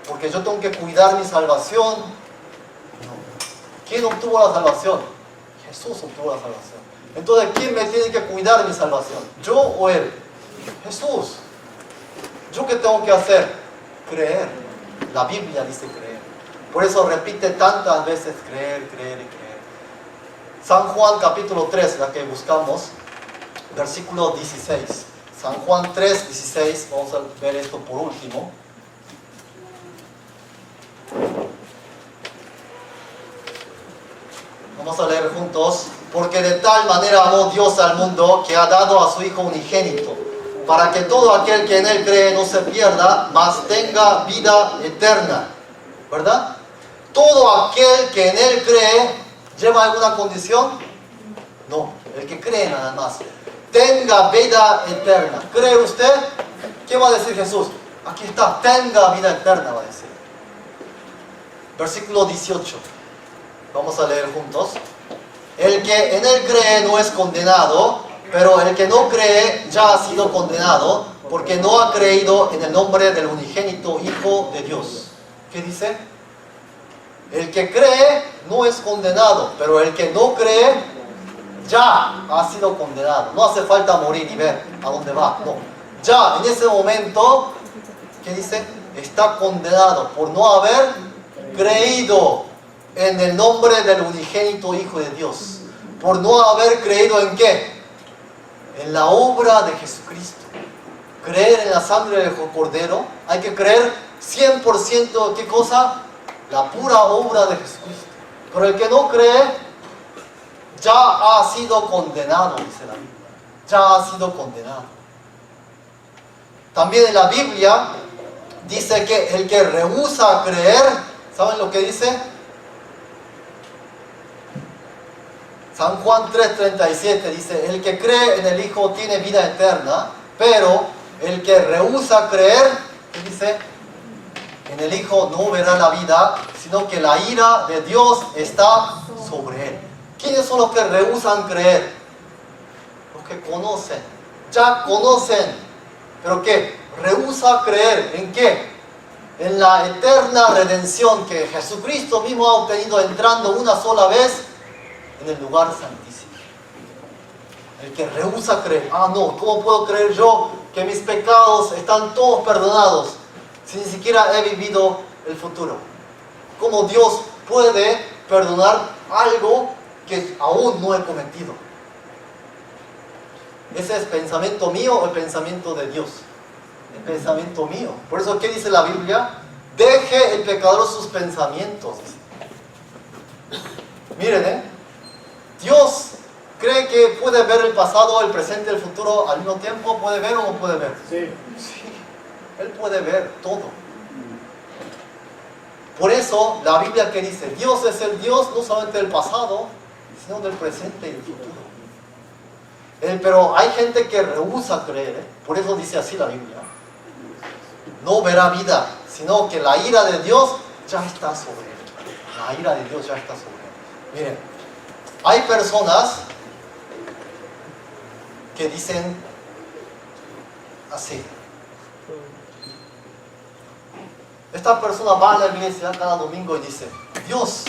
Porque yo tengo que cuidar mi salvación. No. ¿Quién obtuvo la salvación? Jesús obtuvo la salvación. Entonces, ¿quién me tiene que cuidar mi salvación? ¿Yo o Él? Jesús. ¿Yo qué tengo que hacer? Creer. La Biblia dice creer. Por eso repite tantas veces creer, creer y creer. San Juan capítulo 3, la que buscamos, versículo 16. San Juan 3, 16. Vamos a ver esto por último. Vamos a leer juntos. Porque de tal manera amó Dios al mundo que ha dado a su Hijo unigénito, para que todo aquel que en Él cree no se pierda, mas tenga vida eterna. ¿Verdad? Todo aquel que en Él cree, ¿lleva alguna condición? No, el que cree nada más. Tenga vida eterna. ¿Cree usted? ¿Qué va a decir Jesús? Aquí está, tenga vida eterna, va a decir. Versículo 18. Vamos a leer juntos. El que en Él cree no es condenado, pero el que no cree ya ha sido condenado, porque no ha creído en el nombre del unigénito Hijo de Dios. ¿Qué dice? El que cree no es condenado, pero el que no cree ya ha sido condenado. No hace falta morir y ver a dónde va. No. Ya en ese momento, ¿qué dice? Está condenado por no haber creído en el nombre del unigénito Hijo de Dios. Por no haber creído ¿en qué? En la obra de Jesucristo. Creer en la sangre del Cordero. Hay que creer 100%, ¿qué cosa? La pura obra de Jesucristo. Pero el que no cree, ya ha sido condenado, dice la Biblia. Ya ha sido condenado. También en la Biblia dice que el que rehúsa creer, ¿saben lo que dice? San Juan 3:37 dice, el que cree en el Hijo tiene vida eterna, pero el que rehúsa creer, ¿qué dice? En el Hijo no verá la vida, sino que la ira de Dios está sobre él. ¿Quiénes son los que rehúsan creer? Los que conocen, ya conocen, pero ¿qué? Rehúsa creer, ¿en qué? En la eterna redención que Jesucristo mismo ha obtenido entrando una sola vez en el lugar santísimo. El que rehúsa creer, no, ¿cómo puedo creer yo que mis pecados están todos perdonados si ni siquiera he vivido el futuro? ¿Cómo Dios puede perdonar algo que aún no he cometido? ¿Ese es pensamiento mío o el pensamiento de Dios? El pensamiento mío. Por eso, ¿qué dice la Biblia? Deje el pecador sus pensamientos. Miren, Dios cree que puede ver el pasado, el presente y el futuro al mismo tiempo. ¿Puede ver o no puede ver? Sí. Sí, Él puede ver todo. Por eso la Biblia que dice, Dios es el Dios no solamente del pasado, sino del presente y del futuro. Pero hay gente que rehúsa creer, por eso dice así la Biblia. No verá vida, sino que la ira de Dios ya está sobre él. La ira de Dios ya está sobre él. Miren, hay personas que dicen así. Esta persona va a la iglesia cada domingo y dice, Dios,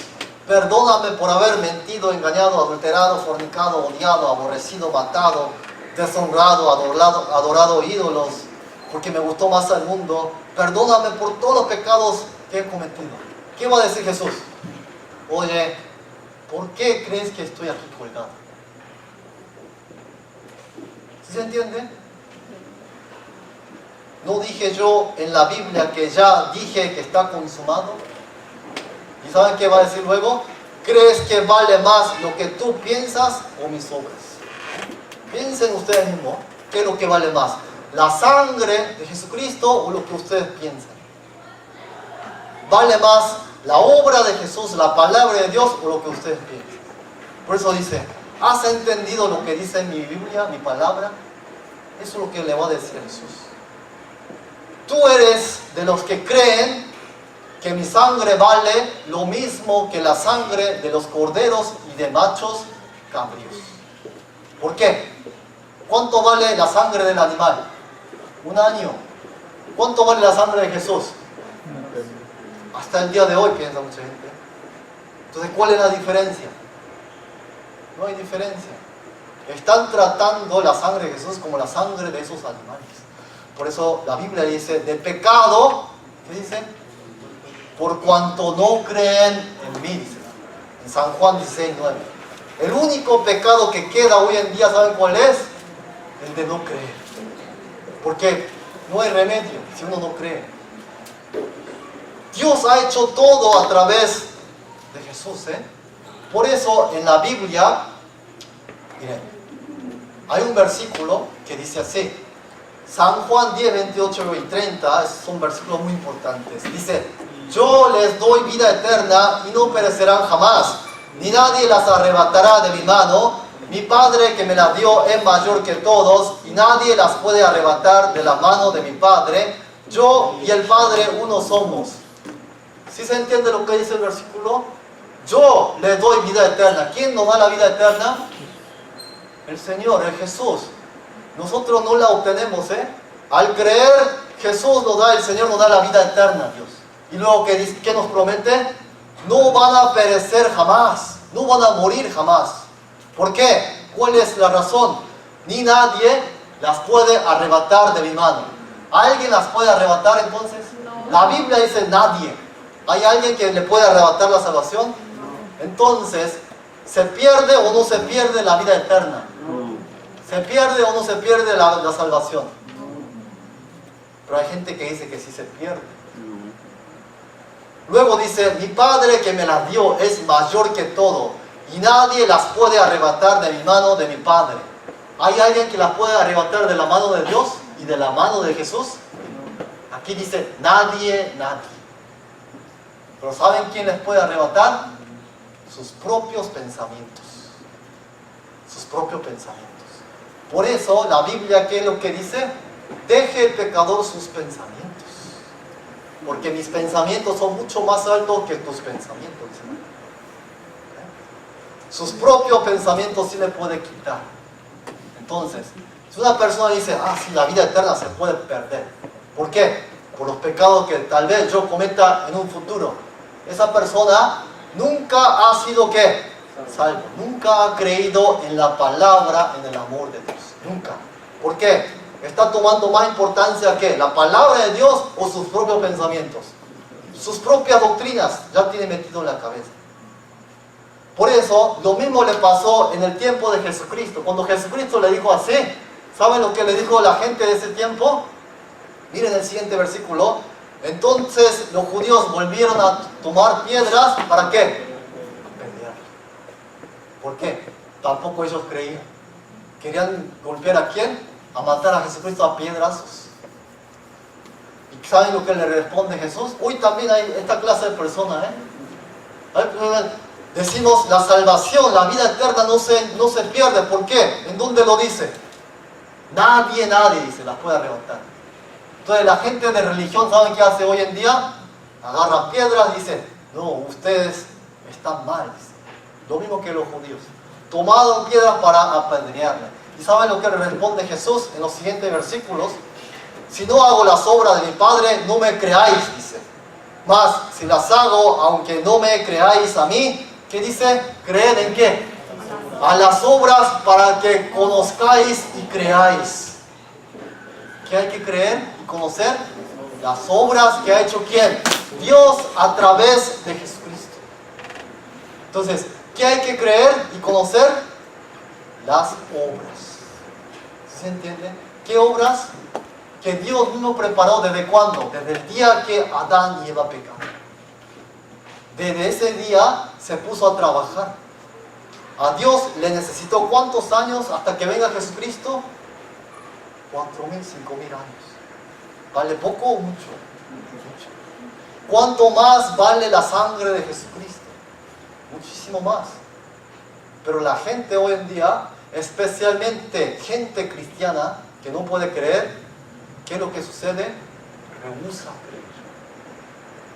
perdóname por haber mentido, engañado, adulterado, fornicado, odiado, aborrecido, matado, deshonrado, adorado ídolos, porque me gustó más el mundo. Perdóname por todos los pecados que he cometido. ¿Qué va a decir Jesús? Oye, ¿por qué crees que estoy aquí colgado? ¿Sí se entiende? ¿No dije yo en la Biblia que ya dije que está consumado? ¿Y saben qué va a decir luego? ¿Crees que vale más lo que tú piensas o mis obras? Piensen ustedes mismos, ¿qué es lo que vale más? ¿La sangre de Jesucristo o lo que ustedes piensan? ¿Vale más la obra de Jesús, la palabra de Dios o lo que ustedes piensan? Por eso dice, ¿has entendido lo que dice mi Biblia, mi palabra? Eso es lo que le va a decir Jesús. Tú eres de los que creen que mi sangre vale lo mismo que la sangre de los corderos y de machos cabríos. ¿Por qué? ¿Cuánto vale la sangre del animal? Un año. ¿Cuánto vale la sangre de Jesús? Hasta el día de hoy piensa mucha gente. Entonces, ¿cuál es la diferencia? No hay diferencia. Están tratando la sangre de Jesús como la sangre de esos animales. Por eso la Biblia dice, de pecado, ¿qué dice? Por cuanto no creen en mí, dice en San Juan 16:9. El único pecado que queda hoy en día, ¿saben cuál es? El de no creer. Porque no hay remedio si uno no cree. Dios ha hecho todo a través de Jesús. Por eso en la Biblia, miren, hay un versículo que dice así. San Juan 10, 28 y 30 son versículos muy importantes. Dice, yo les doy vida eterna y no perecerán jamás, ni nadie las arrebatará de mi mano. Mi Padre que me las dio es mayor que todos y nadie las puede arrebatar de la mano de mi Padre. Yo y el Padre uno somos. ¿Sí se entiende lo que dice el versículo? Yo les doy vida eterna. ¿Quién nos da la vida eterna? El Señor, el Jesús. Nosotros no la obtenemos, Al creer, Jesús nos da, el Señor nos da la vida eterna, Dios. Y luego, ¿qué nos promete? No van a perecer jamás, no van a morir jamás. ¿Por qué? ¿Cuál es la razón? Ni nadie las puede arrebatar de mi mano. ¿Alguien las puede arrebatar entonces? No. La Biblia dice nadie. ¿Hay alguien que le puede arrebatar la salvación? No. Entonces, ¿se pierde o no se pierde la vida eterna? No. ¿Se pierde o no se pierde la salvación? Pero hay gente que dice que sí se pierde. Luego dice, mi Padre que me las dio es mayor que todo y nadie las puede arrebatar de mi mano, de mi Padre. ¿Hay alguien que las puede arrebatar de la mano de Dios y de la mano de Jesús? Aquí dice, nadie, nadie. Pero ¿saben quién les puede arrebatar? Sus propios pensamientos. sus propios pensamientos. Por eso la Biblia, ¿qué es lo que dice? Deje el pecador sus pensamientos. Porque mis pensamientos son mucho más altos que tus pensamientos. Sus propios pensamientos sí le puede quitar. Entonces, si una persona dice, sí, la vida eterna se puede perder. ¿Por qué? Por los pecados que tal vez yo cometa en un futuro. Esa persona nunca ha sido, ¿qué? Salvo. Nunca ha creído en la palabra, en el amor de Dios. Nunca. ¿Por qué? Está tomando más importancia que la palabra de Dios o sus propios pensamientos. Sus propias doctrinas ya tiene metido en la cabeza. Por eso, lo mismo le pasó en el tiempo de Jesucristo. Cuando Jesucristo le dijo así, ¿saben lo que le dijo la gente de ese tiempo? Miren el siguiente versículo. Entonces los judíos volvieron a tomar piedras, ¿para qué? Apedrearlo. ¿Por qué? Tampoco ellos creían. ¿Querían golpear a quién? A matar a Jesucristo a piedrazos. ¿Y saben lo que le responde Jesús? Hoy también hay esta clase de personas, Decimos, la salvación, la vida eterna no se pierde. ¿Por qué? ¿En dónde lo dice? Nadie dice, las puede arrebatar. Entonces la gente de religión, ¿saben qué hace hoy en día? Agarra piedras y dice, no, ustedes están mal. Dice. Lo mismo que los judíos. Tomaron piedras para apedrearle. ¿Y saben lo que le responde Jesús en los siguientes versículos? Si no hago las obras de mi Padre, no me creáis, dice. Mas si las hago, aunque no me creáis a mí, ¿qué dice? ¿Creed en qué? A las obras para que conozcáis y creáis. ¿Qué hay que creer y conocer? Las obras que ha hecho ¿quién? Dios a través de Jesucristo. Entonces, ¿qué hay que creer y conocer? Las obras. ¿Se entiende? ¿Qué obras? Que Dios mismo preparó. ¿Desde cuándo? Desde el día que Adán y Eva pecaron. Desde ese día se puso a trabajar. A Dios le necesitó ¿cuántos años hasta que venga Jesucristo? 4.000, 5.000 años. ¿Vale poco o mucho? Mucho. ¿Cuánto más vale la sangre de Jesucristo? Muchísimo más. Pero la gente hoy en día, especialmente gente cristiana que no puede creer, ¿qué es lo que sucede? Rehúsa creer.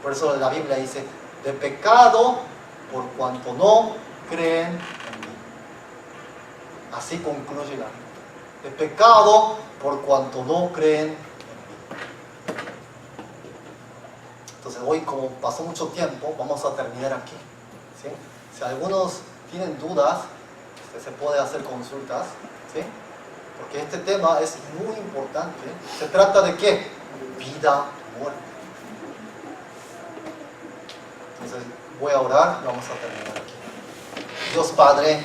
Por eso la Biblia dice, de pecado por cuanto no creen en mí. Así concluye la Biblia. De pecado por cuanto no creen en mí. Entonces hoy, como pasó mucho tiempo, vamos a terminar aquí. ¿Sí? Si algunos tienen dudas, se puede hacer consultas, ¿sí? Porque este tema es muy importante. ¿Se trata de qué? Vida, muerte. Entonces voy a orar y vamos a terminar aquí. Dios Padre,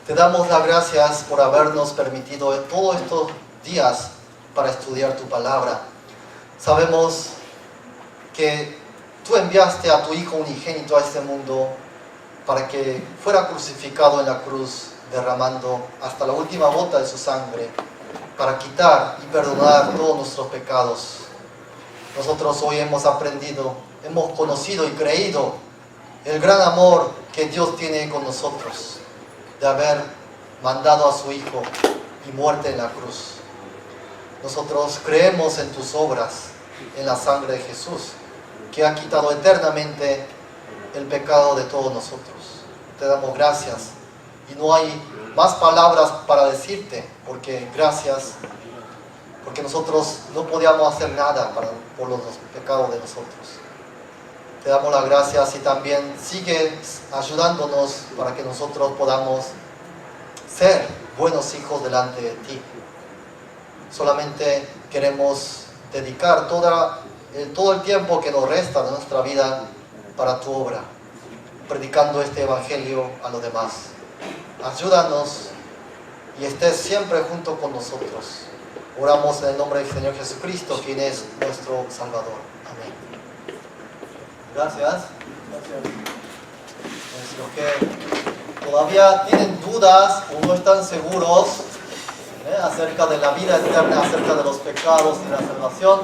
te damos las gracias por habernos permitido todos estos días para estudiar tu palabra. Sabemos que tú enviaste a tu Hijo unigénito a este mundo para que fuera crucificado en la cruz, derramando hasta la última gota de su sangre, para quitar y perdonar todos nuestros pecados. Nosotros hoy hemos aprendido, hemos conocido y creído el gran amor que Dios tiene con nosotros, de haber mandado a su Hijo y muerte en la cruz. Nosotros creemos en tus obras, en la sangre de Jesús, que ha quitado eternamente el pecado de todos nosotros. Te damos gracias y no hay más palabras para decirte, porque gracias, porque nosotros no podíamos hacer nada por los pecados de nosotros. Te damos las gracias y también sigue ayudándonos para que nosotros podamos ser buenos hijos delante de ti. Solamente queremos dedicar todo el tiempo que nos resta de nuestra vida para tu obra, predicando este evangelio a los demás. Ayúdanos y estés siempre junto con nosotros. Oramos en el nombre del Señor Jesucristo, quien es nuestro Salvador. Amén. Gracias. Los que todavía tienen dudas o no están seguros acerca de la vida eterna, acerca de los pecados y la salvación,